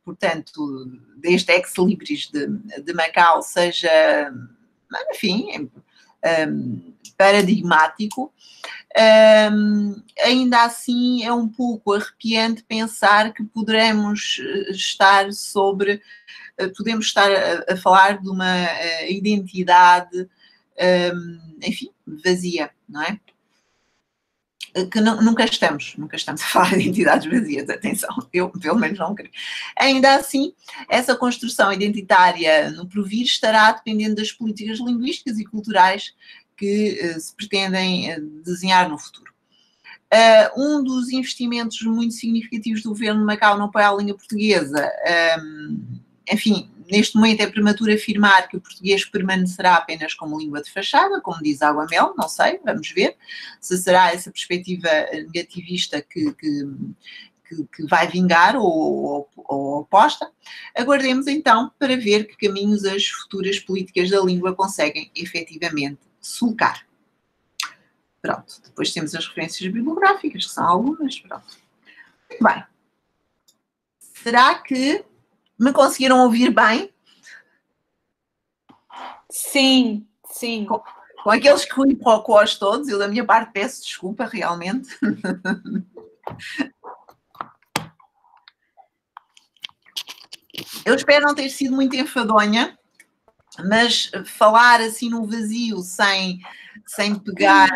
portanto, deste Ex-Libris de Macau seja, enfim, paradigmático, ainda assim é um pouco arrepiante pensar que podemos estar a falar de uma identidade, enfim, vazia, não é? Que nunca estamos a falar de identidades vazias, atenção, eu pelo menos não creio. Ainda assim, essa construção identitária no porvir estará dependendo das políticas linguísticas e culturais que se pretendem desenhar no futuro. Um dos investimentos muito significativos do governo de Macau no apoio à língua portuguesa, enfim, neste momento é prematuro afirmar que o português permanecerá apenas como língua de fachada, como diz Aguamel, não sei, vamos ver se será essa perspectiva negativista que vai vingar ou oposta. Aguardemos então para ver que caminhos as futuras políticas da língua conseguem efetivamente sulcar. Pronto, depois temos as referências bibliográficas, que são algumas, pronto. Muito bem. Será que me conseguiram ouvir bem? Sim, sim. Com aqueles quiprocós todos, eu da minha parte peço desculpa, realmente. Eu espero não ter sido muito enfadonha, mas falar assim no vazio, sem pegar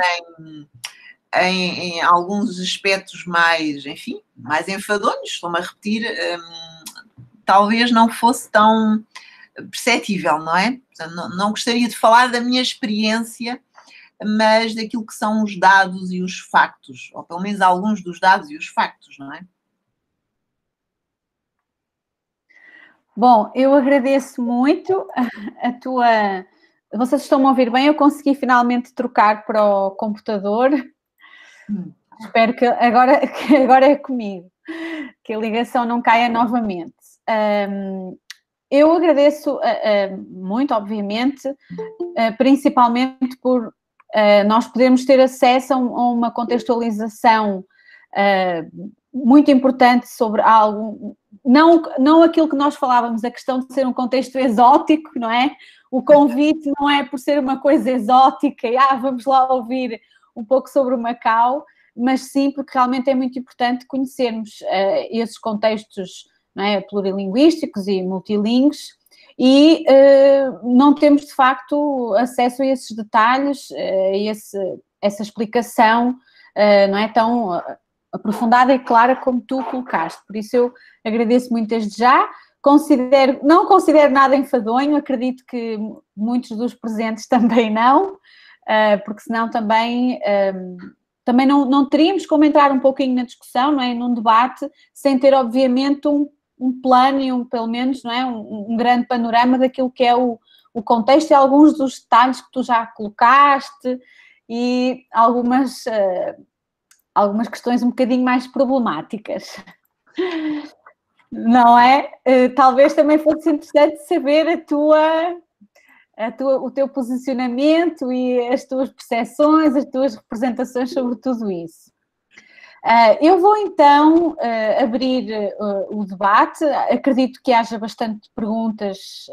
em alguns aspectos mais, enfim, mais enfadonhos, estou-me a repetir, talvez não fosse tão perceptível, não é? Portanto, não gostaria de falar da minha experiência, mas daquilo que são os dados e os factos, ou pelo menos alguns dos dados e os factos, não é? Bom, eu agradeço muito a tua... Vocês estão a ouvir bem? Eu consegui finalmente trocar para o computador. Espero que agora é comigo. que a ligação não caia novamente. Eu agradeço muito, obviamente, principalmente por nós podermos ter acesso a uma contextualização muito importante sobre algo, não aquilo que nós falávamos, a questão de ser um contexto exótico, não é? O convite não é por ser uma coisa exótica e vamos lá ouvir um pouco sobre o Macau, mas sim porque realmente é muito importante conhecermos esses contextos, não é, plurilinguísticos e multilingües, e não temos de facto acesso a esses detalhes, essa explicação não é tão aprofundada e clara como tu colocaste. Por isso eu agradeço muito desde já. Não considero nada enfadonho, acredito que muitos dos presentes também não, porque senão também não teríamos como entrar um pouquinho na discussão, não é? Num debate, sem ter obviamente um plano e pelo menos, não é? Um grande panorama daquilo que é o contexto e alguns dos detalhes que tu já colocaste e algumas questões um bocadinho mais problemáticas. Não é? Talvez também fosse interessante saber o teu posicionamento e as tuas percepções, as tuas representações sobre tudo isso. Eu vou então abrir o debate. Acredito que haja bastantes perguntas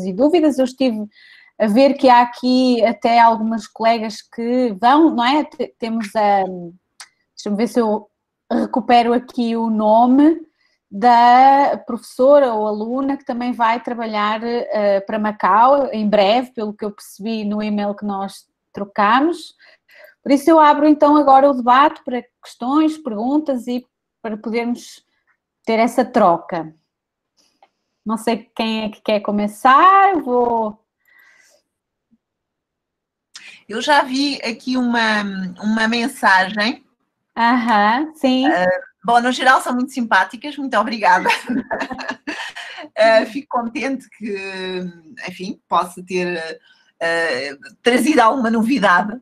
e dúvidas. Eu estive a ver que há aqui até algumas colegas que vão, não é? Temos deixa-me ver se eu recupero aqui o nome da professora ou aluna que também vai trabalhar para Macau em breve, pelo que eu percebi no e-mail que nós trocámos. Por isso eu abro então agora o debate para questões, perguntas e para podermos ter essa troca. Não sei quem é que quer começar, Eu já vi aqui uma mensagem. Sim. Bom, no geral são muito simpáticas, muito obrigada. Fico contente que, enfim, possa ter trazido alguma novidade.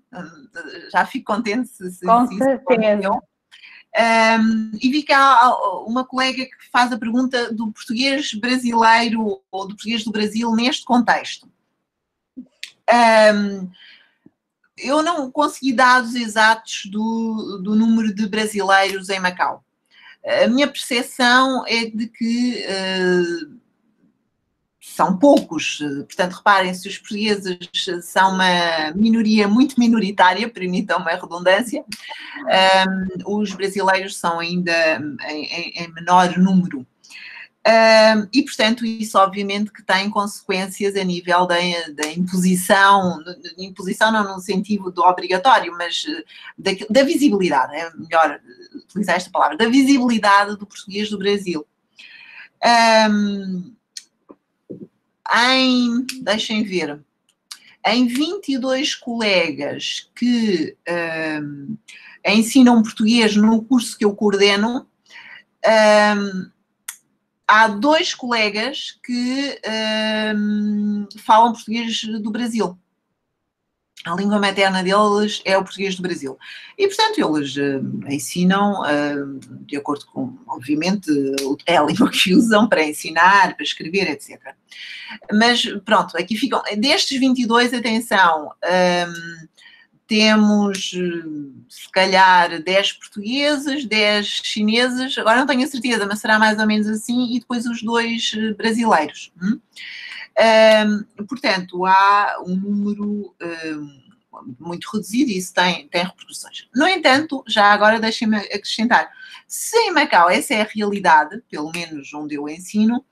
Já fico contente se Com isso certeza. aconteceu. E vi que há uma colega que faz a pergunta do português brasileiro ou do português do Brasil neste contexto. Eu não consegui dados exatos do número de brasileiros em Macau. A minha percepção é de que são poucos. Portanto, reparem, se os portugueses são uma minoria muito minoritária, permitam-me a redundância, os brasileiros são ainda em menor número. E, portanto, isso obviamente que tem consequências a nível da imposição não no sentido do obrigatório, mas da visibilidade, é melhor utilizar esta palavra, da visibilidade do português do Brasil. Deixem ver, em 22 colegas que ensinam português no curso que eu coordeno, há 2 colegas que falam português do Brasil. A língua materna deles é o português do Brasil. E, portanto, eles ensinam de acordo com, obviamente, é a língua que usam para ensinar, para escrever, etc. Mas, pronto, aqui ficam... Destes 22, atenção, temos, se calhar, 10 portugueses, 10 chineses, agora não tenho a certeza, mas será mais ou menos assim, e depois os 2 brasileiros. Portanto, há um número muito reduzido e isso tem repercussões. No entanto, já agora deixem-me acrescentar, se em Macau essa é a realidade, pelo menos onde eu ensino,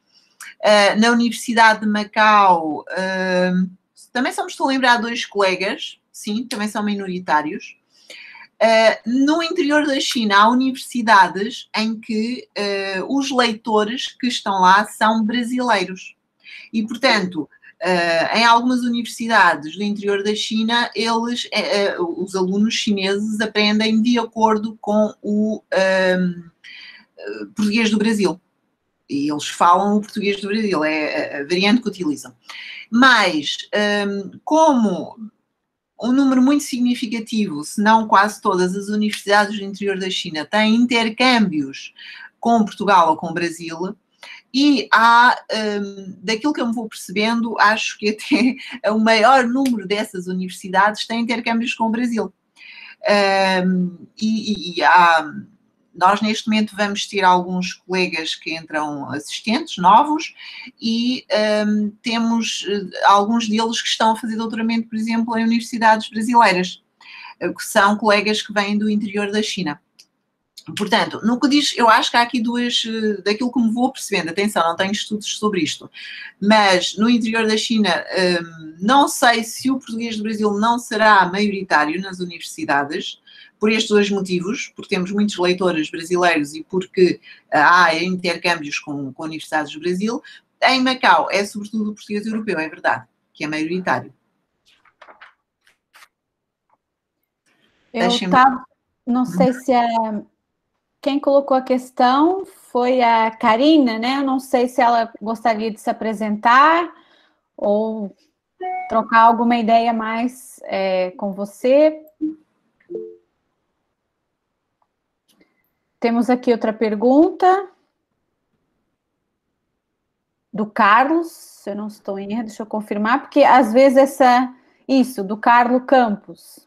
na Universidade de Macau também só me estou a lembrar 2 colegas, sim, também são minoritários. No interior da China há universidades em que os leitores que estão lá são brasileiros. E, portanto, em algumas universidades do interior da China, os alunos chineses aprendem de acordo com o português do Brasil. E eles falam o português do Brasil, é a variante que utilizam. Mas, como um número muito significativo, se não quase todas as universidades do interior da China têm intercâmbios com Portugal ou com o Brasil, e há, daquilo que eu me vou percebendo, acho que até o maior número dessas universidades tem intercâmbios com o Brasil. Nós neste momento vamos ter alguns colegas que entram assistentes novos e temos alguns deles que estão a fazer doutoramento, por exemplo, em universidades brasileiras, que são colegas que vêm do interior da China. Portanto, no que diz, eu acho que há aqui duas, daquilo que me vou percebendo, atenção, não tenho estudos sobre isto, mas no interior da China, não sei se o português do Brasil não será maioritário nas universidades, por estes dois motivos, porque temos muitos leitores brasileiros e porque há intercâmbios com universidades do Brasil. Em Macau é sobretudo o português europeu, é verdade, que é maioritário. Eu estava, não sei se quem colocou a questão foi a Karina, né? Eu não sei se ela gostaria de se apresentar ou trocar alguma ideia mais com você. Temos aqui outra pergunta do Carlos, se eu não estou em erro, deixa eu confirmar, porque às vezes do Carlos Campos.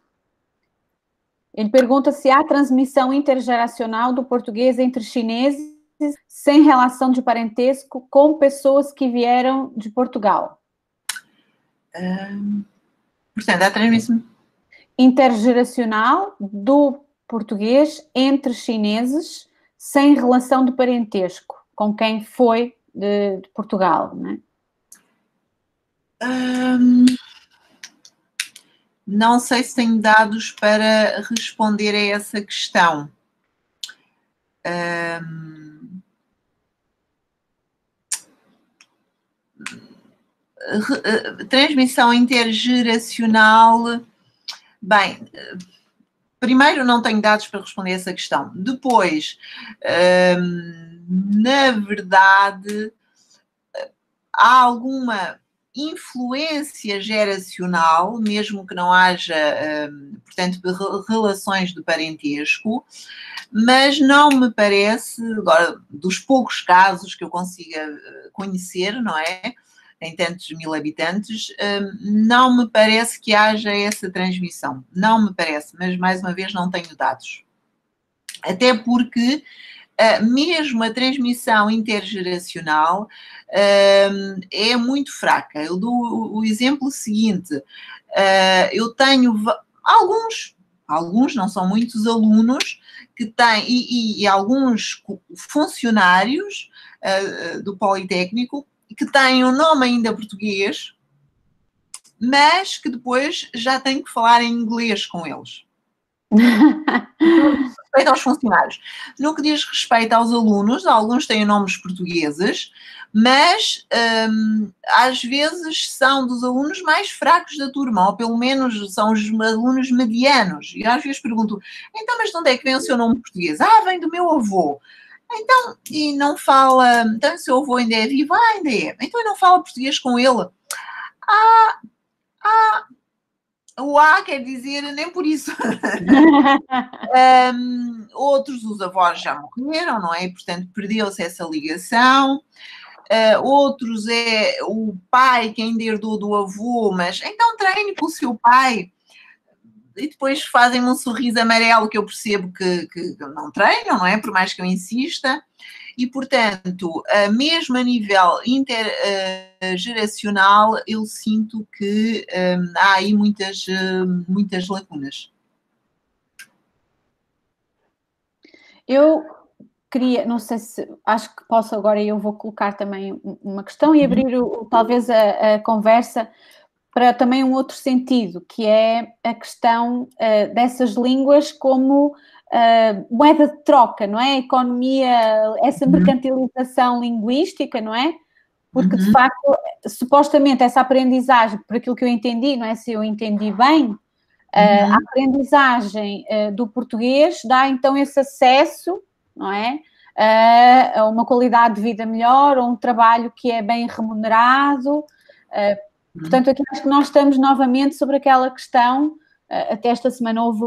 Ele pergunta se há transmissão intergeracional do português entre chineses sem relação de parentesco com pessoas que vieram de Portugal. Portanto, há transmissão intergeracional do português entre chineses sem relação de parentesco com quem foi de Portugal, né? Não sei se tenho dados para responder a essa questão. Transmissão intergeracional. Bem, primeiro não tenho dados para responder a essa questão. Depois, na verdade, há alguma influência geracional, mesmo que não haja, portanto, relações de parentesco, mas não me parece, agora, dos poucos casos que eu consiga conhecer, não é? Em tantos mil habitantes, não me parece que haja essa transmissão. Não me parece, mas mais uma vez não tenho dados. Até porque mesmo a transmissão intergeracional é muito fraca. Eu dou o exemplo seguinte: eu tenho alguns, não são muitos alunos, que têm, e alguns funcionários do Politécnico, que têm um nome ainda português, mas que depois já têm que falar em inglês com eles. Respeito aos funcionários. No que diz respeito aos alunos, alguns têm nomes portugueses, mas às vezes são dos alunos mais fracos da turma, ou pelo menos são os alunos medianos. E às vezes pergunto, então, mas de onde é que vem o seu nome português? Ah, vem do meu avô. Então, e não fala, então o seu avô ainda é vivo? Ah, ainda é. Então, e não fala português com ele? O A quer dizer nem por isso. Outros, os avós já morreram, não é? Portanto, perdeu-se essa ligação. Outros é o pai que ainda herdou do avô, mas então treine com o seu pai. E depois fazem-me um sorriso amarelo que eu percebo que não treinam, não é? Por mais que eu insista. E, portanto, mesmo a nível intergeracional, eu sinto que há aí muitas lacunas. Eu queria, não sei se, acho que posso agora, eu vou colocar também uma questão e abrir talvez a conversa para também um outro sentido, que é a questão dessas línguas como moeda de troca, não é? A economia, essa mercantilização linguística, não é? Porque, de facto, supostamente essa aprendizagem, por aquilo que eu entendi, não é? Se eu entendi bem, a aprendizagem do português dá, então, esse acesso, não é? A uma qualidade de vida melhor, a um trabalho que é bem remunerado, Portanto, aqui acho que nós estamos novamente sobre aquela questão, até esta semana houve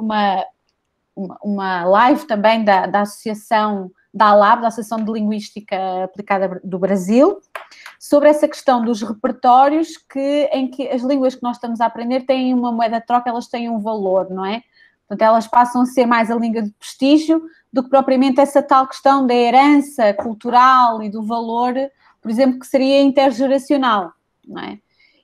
uma live também da Associação da ALAB, da Associação de Linguística Aplicada do Brasil, sobre essa questão dos repertórios em que as línguas que nós estamos a aprender têm uma moeda de troca, elas têm um valor, não é? Portanto, elas passam a ser mais a língua de prestígio do que propriamente essa tal questão da herança cultural e do valor, por exemplo, que seria intergeracional, não é?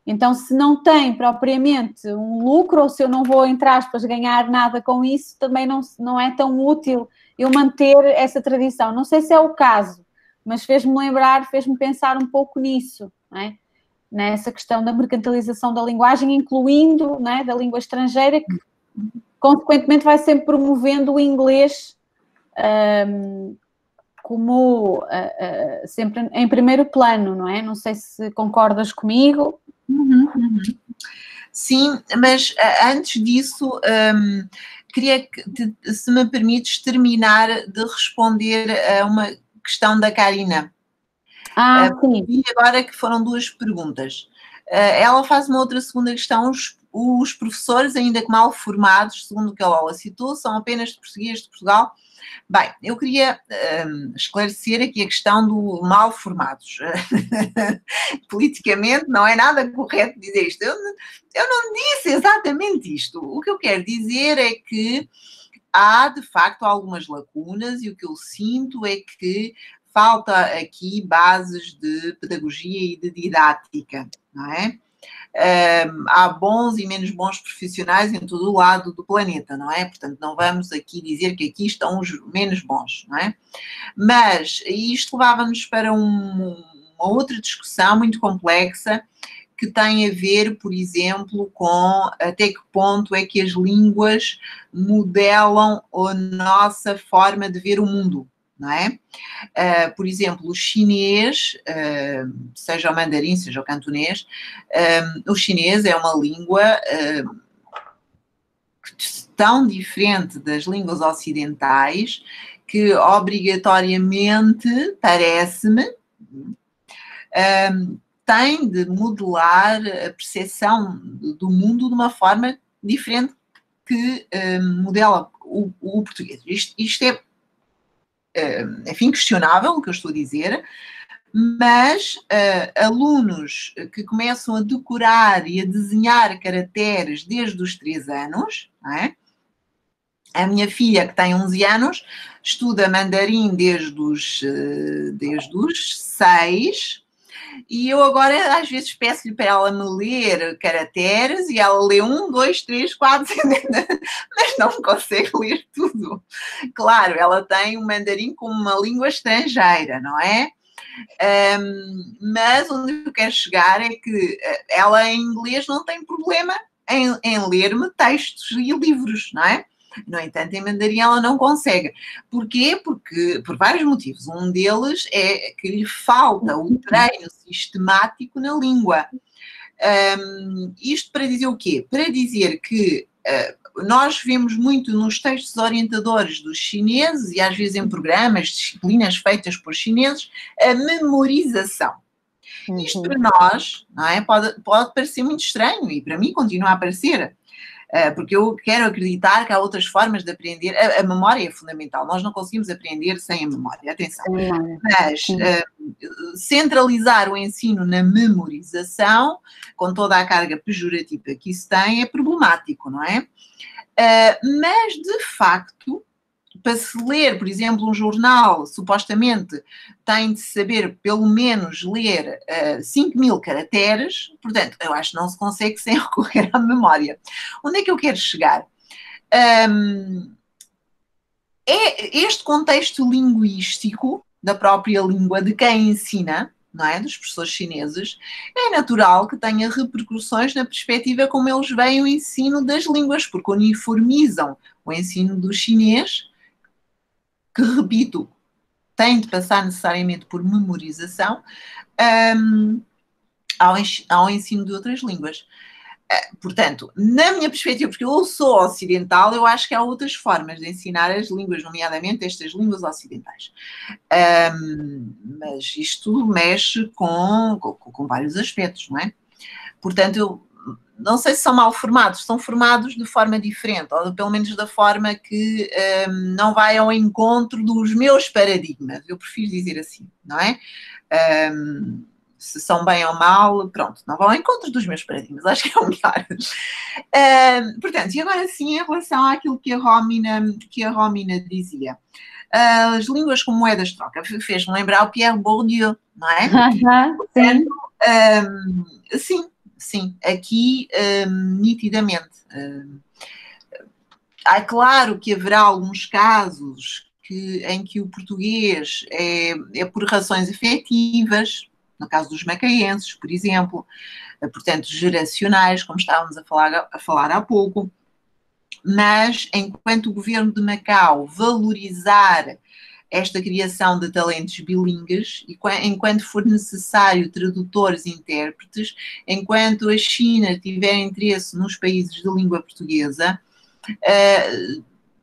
Então, se não tem propriamente um lucro, ou se eu não vou, entre aspas, ganhar nada com isso, também não é tão útil eu manter essa tradição. Não sei se é o caso, mas fez-me lembrar, fez-me pensar um pouco nisso, não é? Nessa questão da mercantilização da linguagem, incluindo, não é, da língua estrangeira, que consequentemente vai sempre promovendo o inglês como sempre em primeiro plano, não é? Não sei se concordas comigo. Sim, mas antes disso, queria que, se me permites, terminar de responder a uma questão da Karina. Sim. E agora que foram 2 perguntas. Ela faz uma outra segunda questão. Os professores, ainda que mal formados, segundo o que a Lola citou, são apenas de português de Portugal. Bem, eu queria esclarecer aqui a questão do mal formados. Politicamente não é nada correto dizer isto. Eu não disse exatamente isto. O que eu quero dizer é que há, de facto, algumas lacunas e o que eu sinto é que falta aqui bases de pedagogia e de didática, não é? Há bons e menos bons profissionais em todo o lado do planeta, não é? Portanto, não vamos aqui dizer que aqui estão os menos bons, não é? Mas isto levava-nos para uma outra discussão muito complexa que tem a ver, por exemplo, com até que ponto é que as línguas modelam a nossa forma de ver o mundo, não é? Por exemplo, o chinês, seja o mandarim, seja o cantonês, o chinês é uma língua tão diferente das línguas ocidentais que obrigatoriamente, parece-me, tem de modelar a percepção do mundo de uma forma diferente que modela o português. Isto é, enfim, questionável o que eu estou a dizer, mas alunos que começam a decorar e a desenhar caracteres desde os 3 anos, não é? A minha filha, que tem 11 anos, estuda mandarim desde os 6, e eu agora às vezes peço-lhe para ela me ler caracteres e ela lê 1, 2, 3, 4, mas não consegue ler tudo. Claro, ela tem o mandarim como uma língua estrangeira, não é? Mas onde eu quero chegar é que ela em inglês não tem problema em ler-me textos e livros, não é? No entanto, em mandarim ela não consegue. Porquê? Porque, por vários motivos. Um deles é que lhe falta o treino sistemático na língua. Isto para dizer o quê? Para dizer que nós vemos muito nos textos orientadores dos chineses e às vezes em programas, disciplinas feitas por chineses, a memorização. Isto para nós, não é? Pode parecer muito estranho e para mim continua a parecer. Porque eu quero acreditar que há outras formas de aprender. A memória é fundamental, nós não conseguimos aprender sem a memória, atenção. Mas centralizar o ensino na memorização, com toda a carga pejorativa que isso tem, é problemático, não é? Mas, de facto, para se ler, por exemplo, um jornal, supostamente tem de saber pelo menos ler 5.000 caracteres, portanto, eu acho que não se consegue sem recorrer à memória. Onde é que eu quero chegar? É este contexto linguístico da própria língua, de quem ensina, não é? Dos professores chineses, é natural que tenha repercussões na perspectiva como eles veem o ensino das línguas, porque uniformizam o ensino do chinês, que, repito, tem de passar necessariamente por memorização, ao ensino de outras línguas. Portanto, na minha perspectiva, porque eu sou ocidental, eu acho que há outras formas de ensinar as línguas, nomeadamente estas línguas ocidentais. Mas isto mexe com vários aspectos, não é? Portanto, eu não sei se são mal formados, são formados de forma diferente, ou pelo menos da forma que não vai ao encontro dos meus paradigmas, eu prefiro dizer assim, não é? Se são bem ou mal, pronto, não vão ao encontro dos meus paradigmas, acho que é o melhor. Portanto, e agora sim, em relação àquilo que a Rómina dizia, as línguas como moedas de troca, fez-me lembrar o Pierre Bourdieu, não é? Sim. Sim, aqui nitidamente. É claro que haverá alguns casos em que o português é por razões afetivas, no caso dos macaenses, por exemplo, portanto, geracionais, como estávamos a falar há pouco, mas enquanto o governo de Macau valorizar esta criação de talentos bilíngues, e enquanto for necessário tradutores e intérpretes, enquanto a China tiver interesse nos países de língua portuguesa,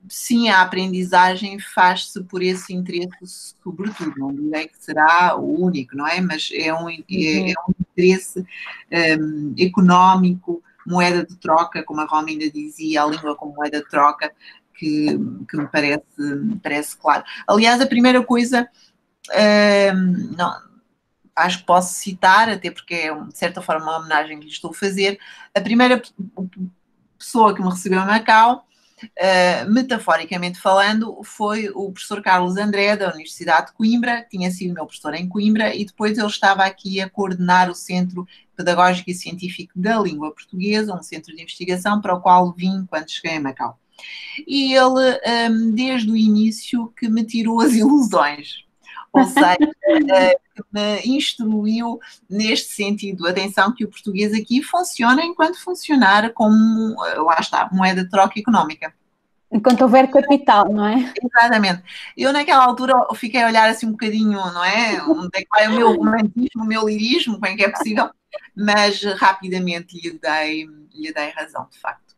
sim, a aprendizagem faz-se por esse interesse, sobretudo. Não direi que será o único, não é? Mas é um interesse económico, moeda de troca, como a Romina dizia, a língua como moeda de troca, que me parece claro. Aliás, a primeira coisa, não, acho que posso citar, até porque é, de certa forma, uma homenagem que lhe estou a fazer, a primeira pessoa que me recebeu em Macau, metaforicamente falando, foi o professor Carlos André, da Universidade de Coimbra, que tinha sido meu professor em Coimbra, e depois ele estava aqui a coordenar o Centro Pedagógico e Científico da Língua Portuguesa, um centro de investigação para o qual vim quando cheguei a Macau. E ele, desde o início, que me tirou as ilusões, ou seja, que me instruiu neste sentido. Atenção que o português aqui funciona enquanto funcionar como, lá está, moeda de troca económica. Enquanto houver capital, não é? Exatamente. Eu naquela altura fiquei a olhar assim um bocadinho, não é? Onde é que vai o meu romantismo, o meu lirismo, como é que é possível? Mas rapidamente lhe dei razão, de facto.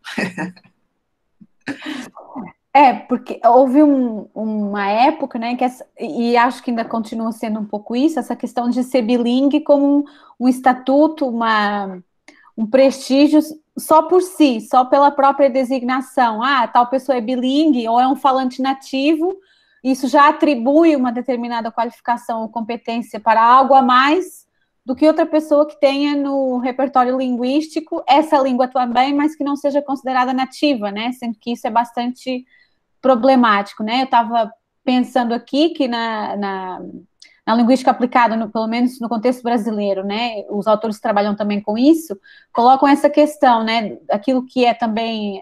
Porque houve uma época, né, e acho que ainda continua sendo um pouco isso, essa questão de ser bilingue como um estatuto, um prestígio só por si, só pela própria designação. Ah, tal pessoa é bilingue ou é um falante nativo, isso já atribui uma determinada qualificação ou competência para algo a mais do que outra pessoa que tenha no repertório linguístico essa língua também, mas que não seja considerada nativa, né? Sendo que isso é bastante problemático, né? Eu estava pensando aqui que na linguística aplicada, pelo menos no contexto brasileiro, né? Os autores que trabalham também com isso, colocam essa questão, né? Aquilo que é também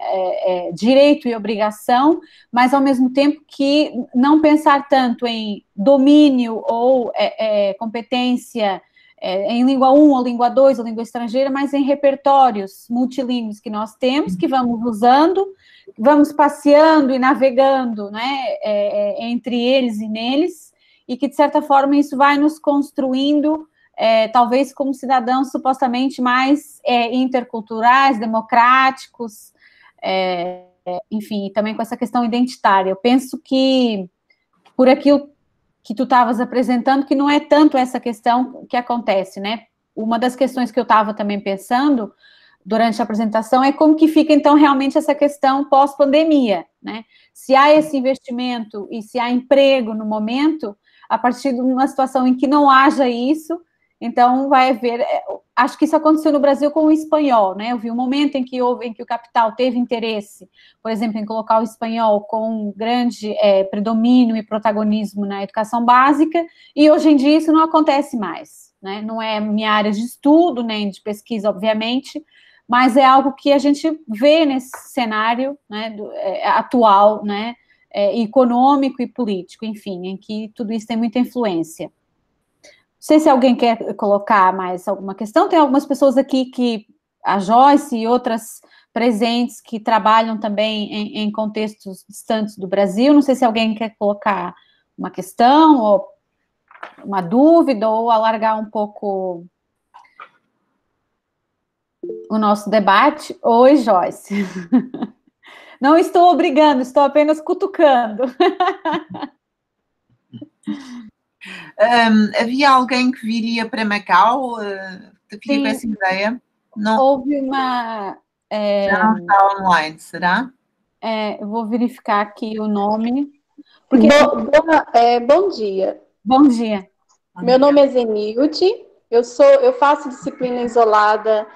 direito e obrigação, mas ao mesmo tempo que não pensar tanto em domínio ou competência em língua 1 ou língua 2 ou língua estrangeira, mas em repertórios multilingües que nós temos, que vamos usando, vamos passeando e navegando, né, entre eles e neles, e que, de certa forma, isso vai nos construindo, talvez como cidadãos supostamente mais interculturais, democráticos, enfim, e também com essa questão identitária. Eu penso que, por aquilo que tu estavas apresentando, que não é tanto essa questão que acontece, né? Uma das questões que eu estava também pensando durante a apresentação é como que fica, então, realmente essa questão pós-pandemia, né? Se há esse investimento e se há emprego no momento, a partir de uma situação em que não haja isso, então vai haver... Acho que isso aconteceu no Brasil com o espanhol, né? Eu vi um momento em que o capital teve interesse, por exemplo, em colocar o espanhol com um grande predomínio e protagonismo na educação básica, e hoje em dia isso não acontece mais, né? Não é minha área de estudo, nem de pesquisa, obviamente, mas é algo que a gente vê nesse cenário, né, atual, né, econômico e político, enfim, em que tudo isso tem muita influência. Não sei se alguém quer colocar mais alguma questão. Tem algumas pessoas aqui a Joyce e outras presentes que trabalham também em contextos distantes do Brasil. Não sei se alguém quer colocar uma questão ou uma dúvida ou alargar um pouco o nosso debate. Oi, Joyce. Não estou obrigando, estou apenas cutucando. Havia alguém que viria para Macau? Fiquei com essa ideia. Não, houve uma... já não está online, será? vou verificar aqui o nome. Porque... Bom dia. Bom dia. Meu nome é Zenilde, eu faço disciplina isolada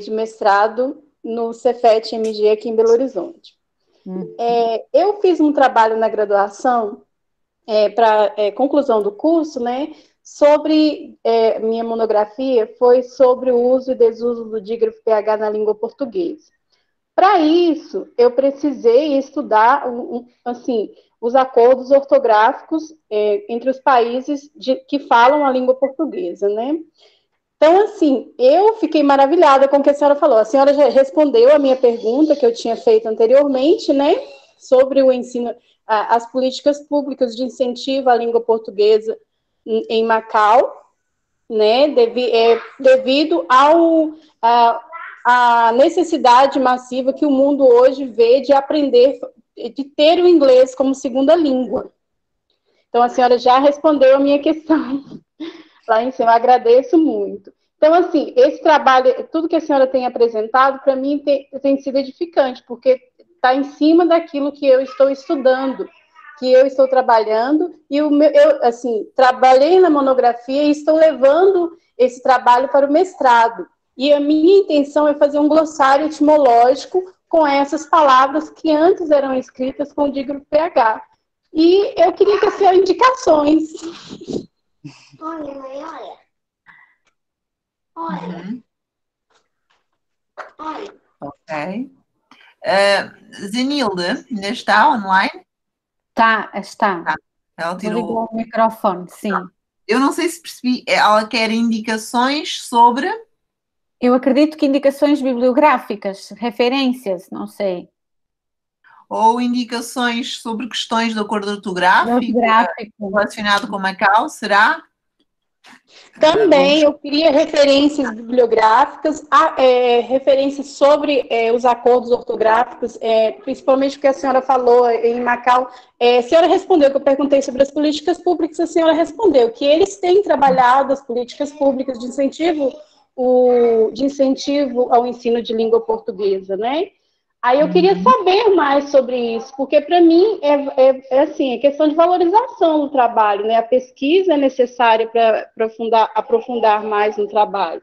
de mestrado no Cefet-MG aqui em Belo Horizonte. Eu fiz um trabalho na graduação para conclusão do curso, né? Sobre minha monografia foi sobre o uso e desuso do dígrafo PH na língua portuguesa. Para isso, eu precisei estudar assim, os acordos ortográficos entre os países que falam a língua portuguesa, né? Então, assim, eu fiquei maravilhada com o que a senhora falou. A senhora já respondeu a minha pergunta que eu tinha feito anteriormente, né? Sobre o ensino, as políticas públicas de incentivo à língua portuguesa em Macau, né? Devido à necessidade massiva que o mundo hoje vê de aprender, de ter o inglês como segunda língua. Então, a senhora já respondeu a minha questão lá em cima, eu agradeço muito. Então, assim, esse trabalho, tudo que a senhora tem apresentado, para mim tem sido edificante, porque está em cima daquilo que eu estou estudando, que eu estou trabalhando, e eu, assim, trabalhei na monografia e estou levando esse trabalho para o mestrado. E a minha intenção é fazer um glossário etimológico com essas palavras que antes eram escritas com o dígrafo PH. E eu queria que a senhora indicações. Olha, mãe, olha. Olha. Olha. Ok. Zenilde, ainda está online? Está. Ela Ligou tirou o microfone, sim. Eu não sei se percebi, ela quer indicações sobre... Eu acredito que indicações bibliográficas, referências, não sei. Ou indicações sobre questões do acordo ortográfico relacionado com Macau, será? Também eu queria referências bibliográficas, referências sobre os acordos ortográficos, principalmente o que a senhora falou em Macau. A senhora respondeu, que eu perguntei sobre as políticas públicas, a senhora respondeu que eles têm trabalhado as políticas públicas de incentivo ao ensino de língua portuguesa, né? Aí eu queria saber mais sobre isso, porque para mim assim, é questão de valorização do trabalho, né? A pesquisa é necessária para aprofundar mais no trabalho.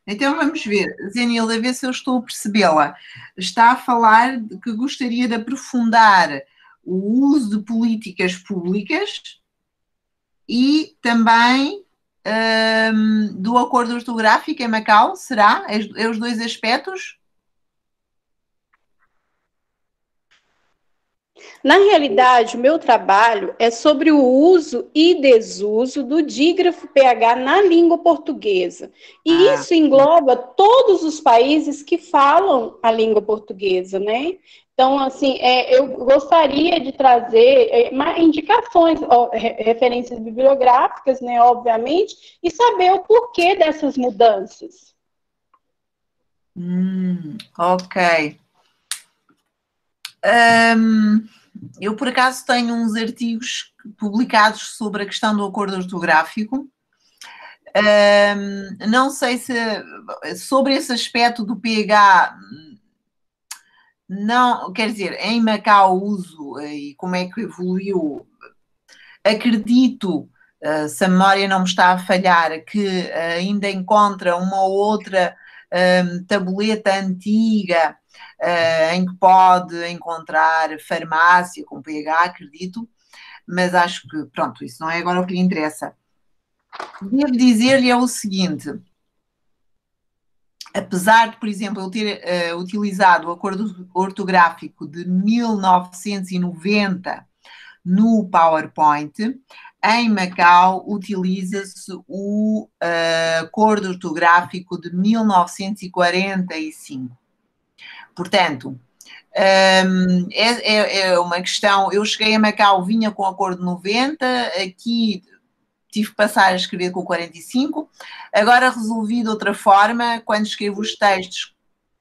Então vamos ver, Zenilda, a ver se eu estou a percebê-la. Está a falar de que gostaria de aprofundar o uso de políticas públicas e também do acordo ortográfico em Macau, será? É os dois aspectos? Na realidade, o meu trabalho é sobre o uso e desuso do dígrafo PH na língua portuguesa. E isso engloba todos os países que falam a língua portuguesa, né? Então, assim, eu gostaria de trazer indicações, referências bibliográficas, né, obviamente, e saber o porquê dessas mudanças. Ok. Eu, por acaso, tenho uns artigos publicados sobre a questão do acordo ortográfico. Não sei se sobre esse aspecto do PH, não, quer dizer, em Macau o uso e como é que evoluiu, acredito, se a memória não me está a falhar, que ainda encontra uma ou outra tabuleta antiga em que pode encontrar farmácia com PH, acredito, mas acho que, pronto, isso não é agora o que lhe interessa. Devo dizer-lhe o seguinte, apesar de, por exemplo, eu ter utilizado o acordo ortográfico de 1990 no PowerPoint, em Macau utiliza-se o acordo ortográfico de 1945. Portanto, é uma questão, eu cheguei a Macau, vinha com o acordo 90, aqui tive que passar a escrever com o 45, agora resolvi de outra forma, quando escrevo os textos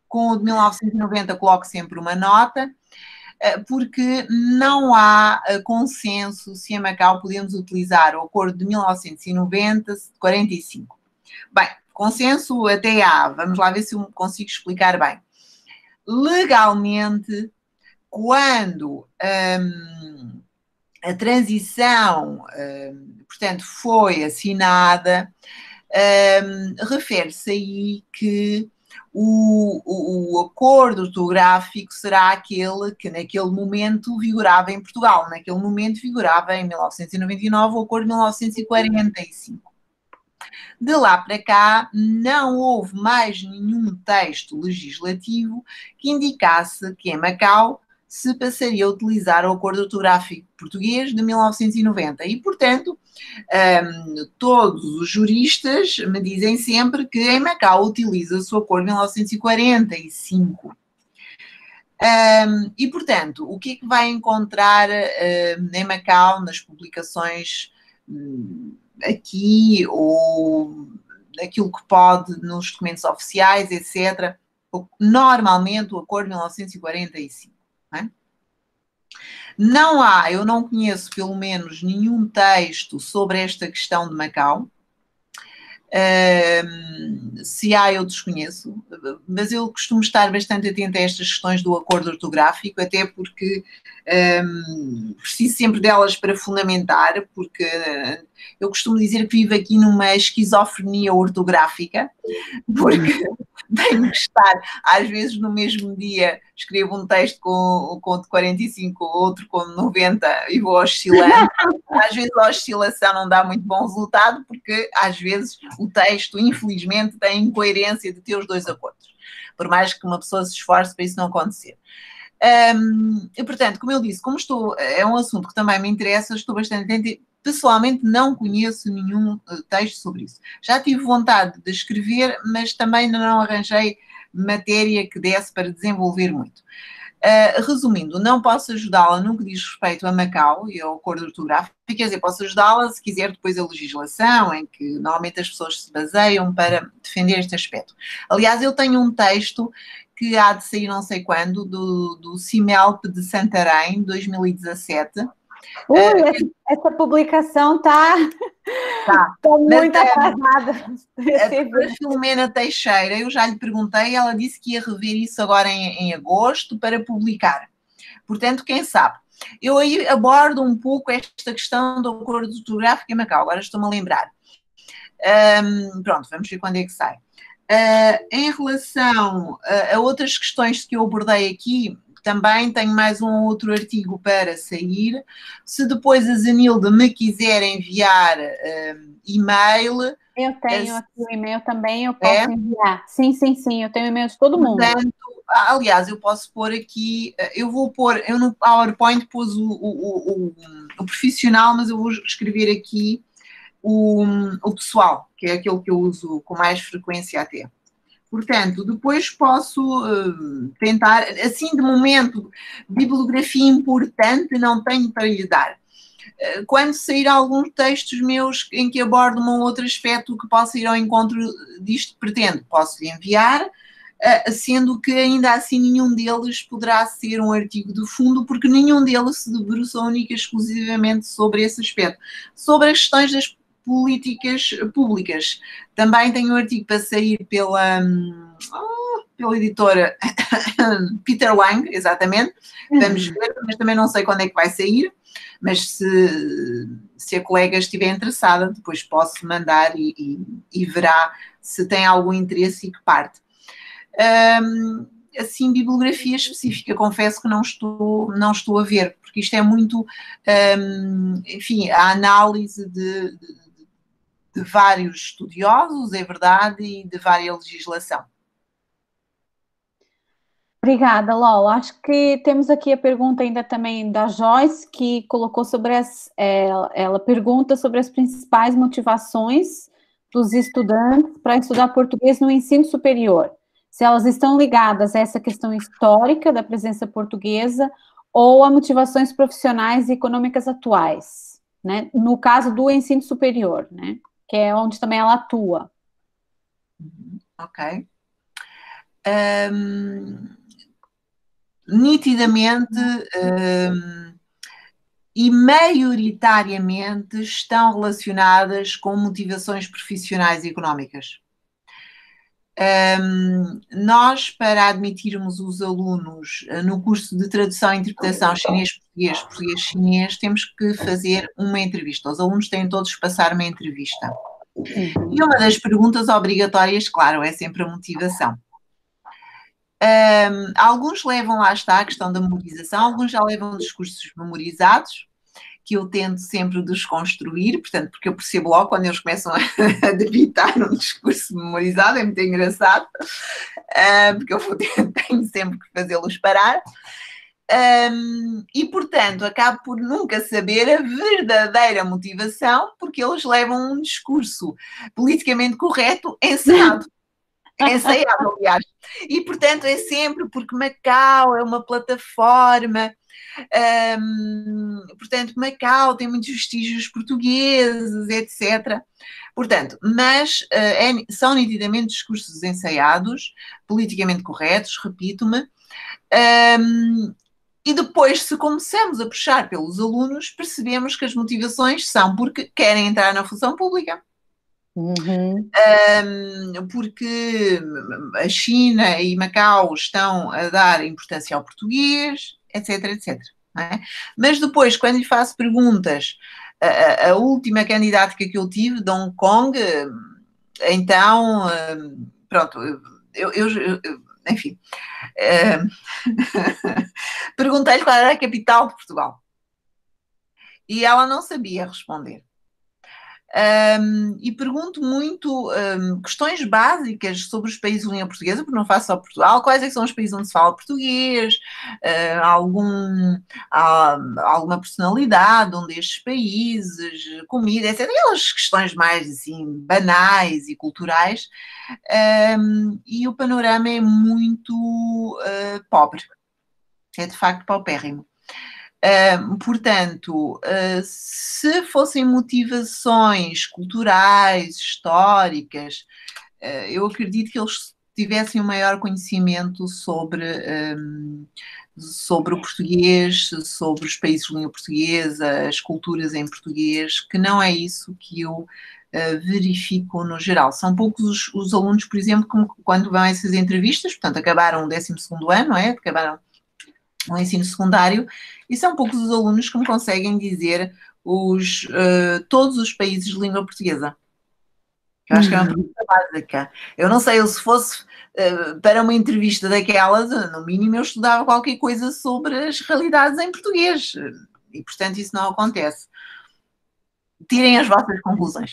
com o de 1990 coloco sempre uma nota, porque não há consenso se em Macau podemos utilizar o acordo de 1990, 45. Bem, consenso até há, vamos lá ver se eu consigo explicar bem. Legalmente, quando a transição, portanto, foi assinada, refere-se aí que o acordo ortográfico será aquele que naquele momento vigorava em Portugal. Naquele momento vigorava em 1999 o acordo de 1945. De lá para cá, não houve mais nenhum texto legislativo que indicasse que em Macau se passaria a utilizar o acordo ortográfico português de 1990. E, portanto, todos os juristas me dizem sempre que em Macau utiliza-se o acordo de 1945. E, portanto, o que é que vai encontrar em Macau nas publicações aqui ou aquilo que pode nos documentos oficiais, etc. Normalmente o acordo de 1945. Não há, eu não conheço pelo menos nenhum texto sobre esta questão de Macau. Se há, eu desconheço, mas eu costumo estar bastante atenta a estas questões do acordo ortográfico, até porque preciso sempre delas para fundamentar, porque eu costumo dizer que vivo aqui numa esquizofrenia ortográfica, porque tenho que estar, às vezes no mesmo dia, escrevo um texto com de 45, outro com 90 e vou oscilando. Às vezes a oscilação não dá muito bom resultado, porque às vezes o texto, infelizmente, tem incoerência de ter os dois acordos, por mais que uma pessoa se esforce para isso não acontecer. E, portanto, como eu disse, é um assunto que também me interessa, estou bastante atenta. Pessoalmente não conheço nenhum texto sobre isso. Já tive vontade de escrever, mas também ainda não arranjei matéria que desse para desenvolver muito. Resumindo, não posso ajudá-la no que diz respeito a Macau e ao acordo ortográfico, quer dizer, posso ajudá-la se quiser depois a legislação, em que normalmente as pessoas se baseiam para defender este aspecto. Aliás, eu tenho um texto que há de sair não sei quando, do CIMELP de Santarém, 2017. Essa publicação está muito atrasada. A Filomena Teixeira, eu já lhe perguntei, ela disse que ia rever isso agora em agosto para publicar. Portanto, quem sabe. Eu aí abordo um pouco esta questão do acordo ortográfico em Macau, agora estou-me a lembrar. Pronto, vamos ver quando é que sai. Em relação a outras questões que eu abordei aqui, também tenho mais um outro artigo para sair. Se depois a Zenilde me quiser enviar e-mail... Eu tenho aqui o e-mail também, eu posso enviar. Sim, eu tenho e-mail de todo mundo. Portanto, aliás, eu posso pôr aqui, eu no PowerPoint pus o profissional, mas eu vou escrever aqui o pessoal, que é aquele que eu uso com mais frequência até. Portanto, depois posso tentar, assim de momento, bibliografia importante não tenho para lhe dar. Quando sair alguns textos meus em que abordo um outro aspecto que possa ir ao encontro disto que pretendo, posso lhe enviar, sendo que ainda assim nenhum deles poderá ser um artigo de fundo, porque nenhum deles se debruça única e exclusivamente sobre esse aspecto. Sobre as questões das políticas públicas. Também tenho um artigo para sair pela editora Peter Lang, exatamente. Vamos ver, mas também não sei quando é que vai sair. Mas se a colega estiver interessada, depois posso mandar e verá se tem algum interesse e que parte. Assim, bibliografia específica, confesso que não estou a ver, porque isto é muito, enfim, a análise de vários estudiosos, é verdade, e de várias legislação. Obrigada, Lol. Acho que temos aqui a pergunta ainda também da Joyce, que colocou sobre ela pergunta sobre as principais motivações dos estudantes para estudar português no ensino superior. Se elas estão ligadas a essa questão histórica da presença portuguesa ou a motivações profissionais e econômicas atuais, né? No caso do ensino superior, né? Que é onde também ela atua. Ok. Nitidamente e maioritariamente estão relacionadas com motivações profissionais e económicas. Nós, para admitirmos os alunos no curso de tradução e interpretação chinês-português, português-chinês, temos que fazer uma entrevista. Os alunos têm todos que passar uma entrevista. E uma das perguntas obrigatórias, claro, é sempre a motivação. Alguns levam, lá está, a questão da memorização, alguns já levam discursos memorizados, que eu tento sempre desconstruir, portanto, porque eu percebo logo quando eles começam a debitar um discurso memorizado, é muito engraçado, porque eu tenho sempre que fazê-los parar. E, portanto, acabo por nunca saber a verdadeira motivação, porque eles levam um discurso politicamente correto ensaiado. Ensaiado, aliás. E, portanto, é sempre porque Macau é uma plataforma. Portanto, Macau tem muitos vestígios portugueses, etc. Portanto, mas são nitidamente discursos ensaiados, politicamente corretos, repito-me, e depois, se começamos a puxar pelos alunos, percebemos que as motivações são porque querem entrar na função pública. Porque a China e Macau estão a dar importância ao português, etc, etc. Não é? Mas depois, quando lhe faço perguntas, a última candidata que eu tive, de Hong Kong, então, pronto, enfim, perguntei-lhe qual era a capital de Portugal. E ela não sabia responder. E pergunto muito questões básicas sobre os países de língua portuguesa, porque não faço só Portugal, quais é que são os países onde se fala português, alguma personalidade de um destes países, comida, etc. Aquelas questões mais assim, banais e culturais, e o panorama é muito pobre, é de facto paupérrimo. Portanto, se fossem motivações culturais, históricas, eu acredito que eles tivessem um maior conhecimento sobre o português, sobre os países de língua portuguesa, as culturas em português, que não é isso que eu verifico no geral. São poucos os alunos, por exemplo, que quando vão a essas entrevistas, portanto, acabaram o 12º ano, não é? Acabaram no ensino secundário, e são poucos os alunos que me conseguem dizer todos os países de língua portuguesa. Eu acho que é uma pergunta básica. Eu não sei, eu se fosse para uma entrevista daquelas, no mínimo eu estudava qualquer coisa sobre as realidades em português, e portanto isso não acontece. Tirem as vossas conclusões.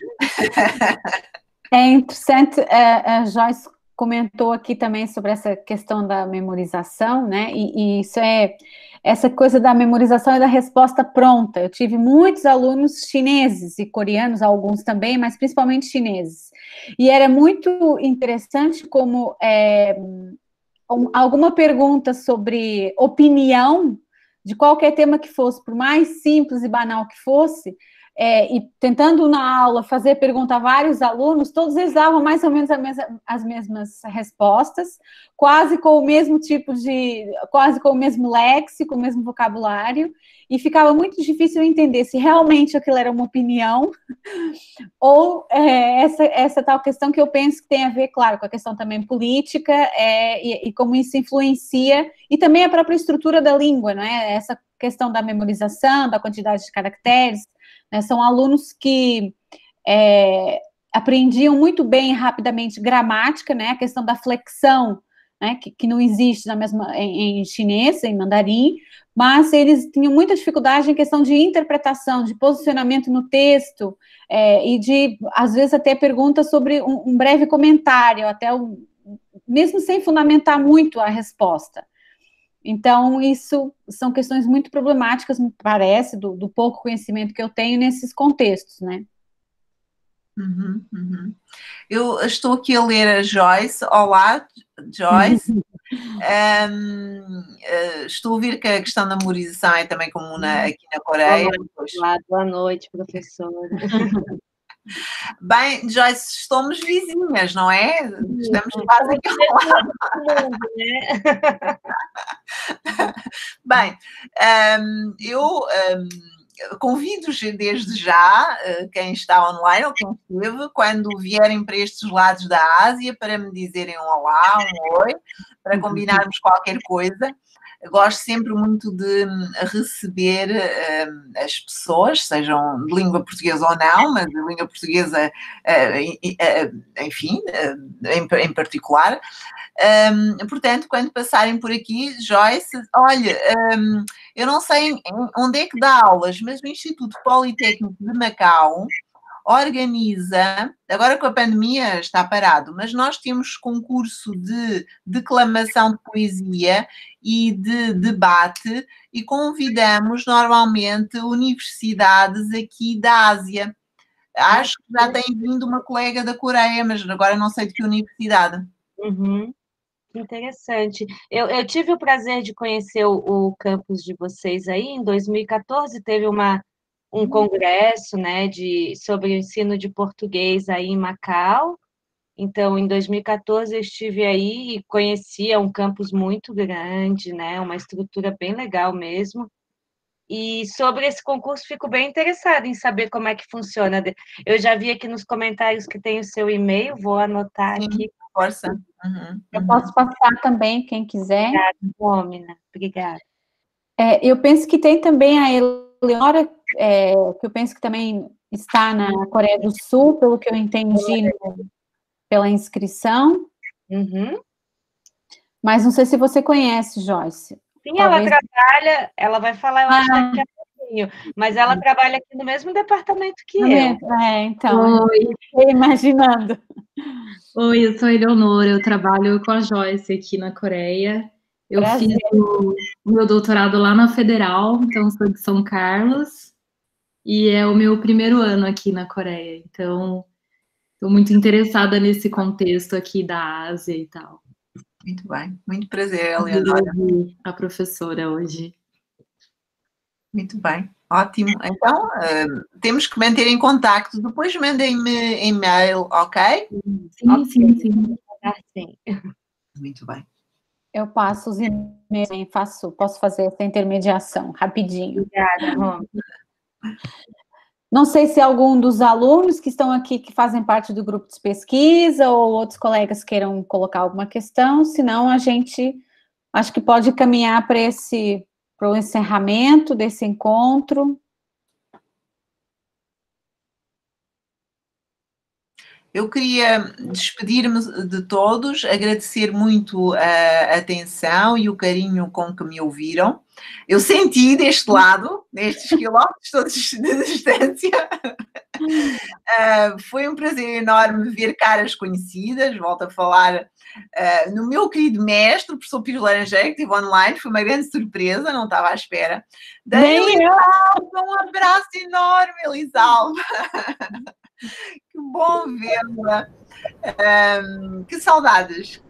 É interessante, a Joyce comentou aqui também sobre essa questão da memorização, né? E isso essa coisa da memorização e da resposta pronta. Eu tive muitos alunos chineses e coreanos, alguns também, mas principalmente chineses. E era muito interessante como alguma pergunta sobre opinião de qualquer tema que fosse, por mais simples e banal que fosse, e tentando na aula fazer pergunta a vários alunos, todos eles davam mais ou menos as mesmas respostas, quase com o mesmo quase com o mesmo léxico, o mesmo vocabulário, e ficava muito difícil entender se realmente aquilo era uma opinião ou essa tal questão que eu penso que tem a ver, claro, com a questão também política e como isso influencia, e também a própria estrutura da língua, não é? Essa questão da memorização, da quantidade de caracteres, né? São alunos que aprendiam muito bem rapidamente gramática, né? A questão da flexão, né? Que não existe em chinês, em mandarim, mas eles tinham muita dificuldade em questão de interpretação, de posicionamento no texto, e de, às vezes, até perguntas sobre um breve comentário, mesmo sem fundamentar muito a resposta. Então, isso são questões muito problemáticas, me parece, do pouco conhecimento que eu tenho nesses contextos, né? Eu estou aqui a ler a Joyce. Olá, Joyce. Estou a ouvir que a questão da memorização é também comum aqui na Coreia. Boa noite, professora. Bem, Joyce, somos vizinhas, não é? Estamos quase aqui ao lado. Bem, convido-os desde já, quem está online ou quem esteve, quando vierem para estes lados da Ásia, para me dizerem um olá, um oi, para combinarmos qualquer coisa. Gosto sempre muito de receber as pessoas, sejam de língua portuguesa ou não, mas de língua portuguesa, enfim, em particular. Portanto, quando passarem por aqui, Joyce, olha, eu não sei onde é que dá aulas, mas o Instituto Politécnico de Macau organiza, agora com a pandemia está parado, mas nós temos concurso de declamação de poesia e de debate e convidamos normalmente universidades aqui da Ásia. Acho que já tem vindo uma colega da Coreia, mas agora não sei de que universidade. Uhum. Interessante. Eu tive o prazer de conhecer o campus de vocês aí. Em 2014 teve um congresso, né, sobre o ensino de português aí em Macau. Então, em 2014 eu estive aí e conhecia um campus muito grande, né, uma estrutura bem legal mesmo. E sobre esse concurso, fico bem interessada em saber como é que funciona. Eu já vi aqui nos comentários que tem o seu e-mail, vou anotar aqui. Força. Eu posso passar também, quem quiser. Obrigada, Romina. Obrigada. Eu penso que tem também a Eleonora, que eu penso que também está na Coreia do Sul, pelo que eu entendi pela inscrição. Uhum. Mas não sei se você conhece, Joyce. Sim, Talvez... ela trabalha, ela vai falar, eu acho, daqui a pouquinho, mas ela trabalha aqui no mesmo departamento que eu. Então, Oi. eu fiquei imaginando. Oi, eu sou a Eleonora, eu trabalho com a Joyce aqui na Coreia. Eu Prazer. fiz o meu doutorado lá na Federal, então sou de São Carlos, e é o meu primeiro ano aqui na Coreia, então estou muito interessada nesse contexto aqui da Ásia e tal. Muito bem, muito prazer, Eleonora. A professora hoje. Muito bem, ótimo. Então, temos que manter em contacto. Depois mandem-me e-mail, ok? Sim. Sim. Muito bem. Eu passo os e-mails, posso fazer essa intermediação rapidinho. Obrigada, Romina. Não sei se algum dos alunos que estão aqui, que fazem parte do grupo de pesquisa, ou outros colegas queiram colocar alguma questão, senão a gente acho que pode caminhar para o encerramento desse encontro. Eu queria despedir-me de todos, agradecer muito a atenção e o carinho com que me ouviram. Eu senti deste lado, nestes quilómetros todos de distância. Foi um prazer enorme ver caras conhecidas, volto a falar no meu querido mestre, o professor Pires Laranjeira, que esteve online, foi uma grande surpresa, não estava à espera. Daí, Elisalva, um abraço enorme, Elisalva. Que bom vê-la. Que saudades.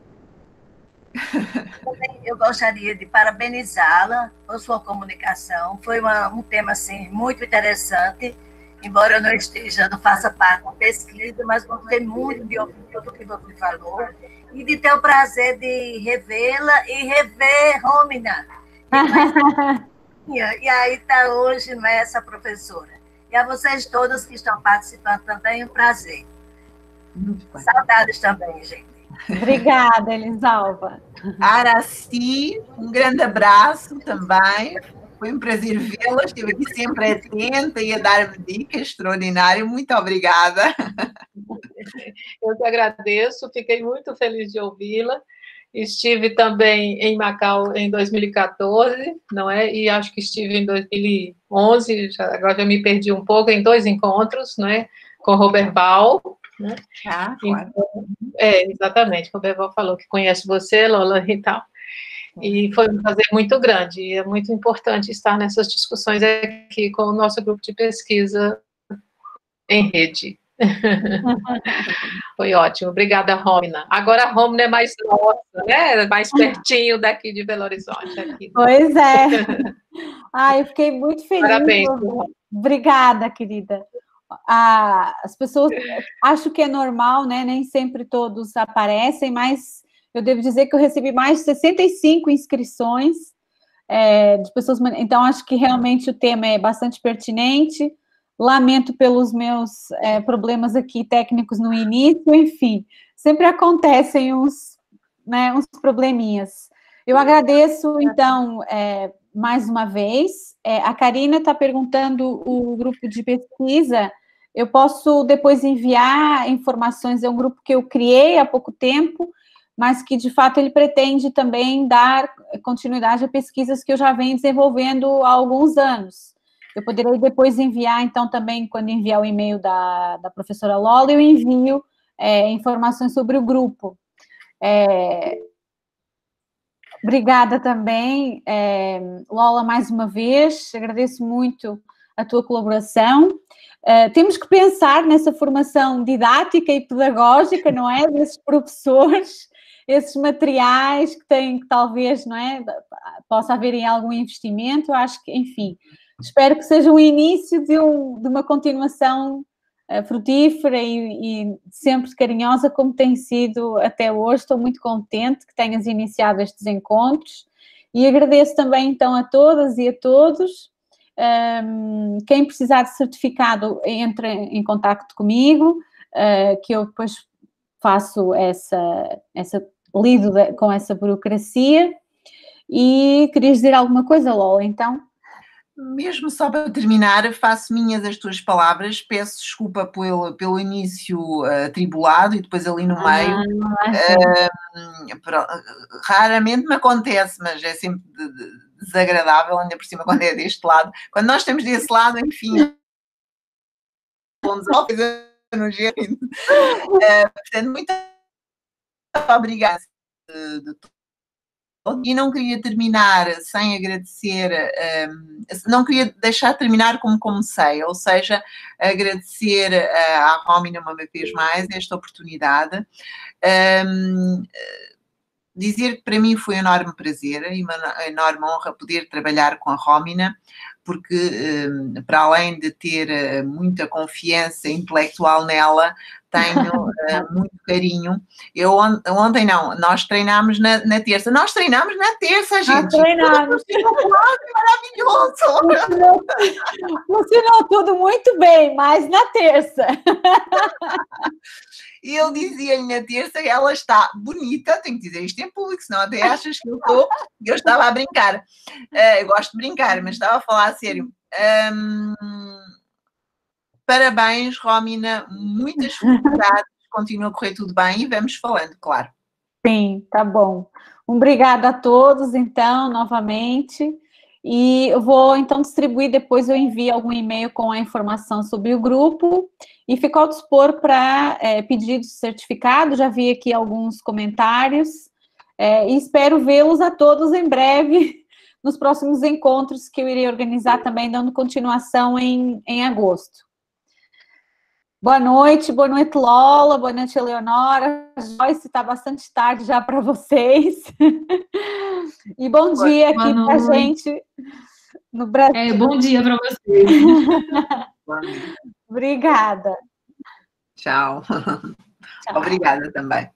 Eu gostaria de parabenizá-la por sua comunicação. Foi um tema assim, muito interessante, embora eu não faça parte da pesquisa, mas gostei muito de ouvir tudo que você falou e de ter o prazer de revê-la e rever Romina. E aí está hoje essa professora. E a vocês todos que estão participando também, um prazer. Saudades também, gente. Obrigada, Elisalva. Araci, um grande abraço também. Foi um prazer vê-la, estive aqui sempre atenta e a dar-me dicas, extraordinário. Muito obrigada. Eu que agradeço, fiquei muito feliz de ouvi-la. Estive também em Macau em 2014, não é? E acho que estive em 2011, agora já me perdi um pouco, em 2 encontros, não é? Com Robert Val, né? Claro. Então, exatamente, Robert Val falou que conhece você, Lola, e tal. E foi um prazer muito grande, e é muito importante estar nessas discussões aqui com o nosso grupo de pesquisa em rede. Foi ótimo, obrigada, Romina. Agora a Romina é mais nossa, né? Mais pertinho daqui de Belo Horizonte. Aqui. Pois é. Eu fiquei muito feliz. Parabéns. Obrigada, querida. As pessoas acho que é normal, né? Nem sempre todos aparecem, mas eu devo dizer que eu recebi mais de 65 inscrições. de pessoas... Então, acho que realmente o tema é bastante pertinente. Lamento pelos meus problemas aqui técnicos no início, enfim, sempre acontecem uns probleminhas. Eu agradeço, então, mais uma vez. A Karina está perguntando o grupo de pesquisa. Eu posso depois enviar informações, é um grupo que eu criei há pouco tempo, mas que, de fato, ele pretende também dar continuidade a pesquisas que eu já venho desenvolvendo há alguns anos. Eu poderei depois enviar, então, também, quando enviar o e-mail da professora Lola, eu envio informações sobre o grupo. Obrigada também, Lola, mais uma vez, agradeço muito a tua colaboração. Temos que pensar nessa formação didática e pedagógica, não é? Desses professores, esses materiais que têm, que talvez, não é? Possa haver em algum investimento, eu acho que, enfim, espero que seja o início de uma continuação frutífera e sempre carinhosa, como tem sido até hoje. Estou muito contente que tenhas iniciado estes encontros e agradeço também, então, a todas e a todos. Quem precisar de certificado, entre em contacto comigo, que eu depois faço lido com essa burocracia. E querias dizer alguma coisa, Lola, então? Mesmo só para terminar, faço minhas as tuas palavras, peço desculpa pelo início atribulado e depois ali no meio. Raramente me acontece, mas é sempre desagradável, ainda por cima quando é deste lado. Quando nós estamos desse lado, enfim, portanto, muito obrigada de e não queria terminar sem agradecer, não queria deixar de terminar como comecei, ou seja, agradecer à Rómina uma vez mais esta oportunidade, dizer que para mim foi um enorme prazer e uma enorme honra poder trabalhar com a Rómina, porque para além de ter muita confiança intelectual nela, tenho muito carinho. Eu ontem não, nós treinámos na terça. Nós treinámos na terça, gente. Nós treinámos. Maravilhoso. Funcionou tudo muito bem, mas na terça. E eu dizia-lhe na terça que ela está bonita, tenho que dizer isto em público, senão até achas que eu estava a brincar. Eu gosto de brincar, mas estava a falar a sério. Parabéns, Rómina, muitas felicidades, continua a correr tudo bem e vamos falando, claro. Sim, tá bom. Obrigada a todos, então, novamente. E eu vou, então, distribuir, depois eu envio algum e-mail com a informação sobre o grupo e fico ao dispor para pedidos de certificado. Já vi aqui alguns comentários e espero vê-los a todos em breve nos próximos encontros que eu irei organizar também, dando continuação em agosto. Boa noite Lola, boa noite Eleonora, Joyce, está bastante tarde já para vocês. E bom dia aqui para a gente no Brasil. Bom dia para vocês. Obrigada. Tchau. Obrigada também.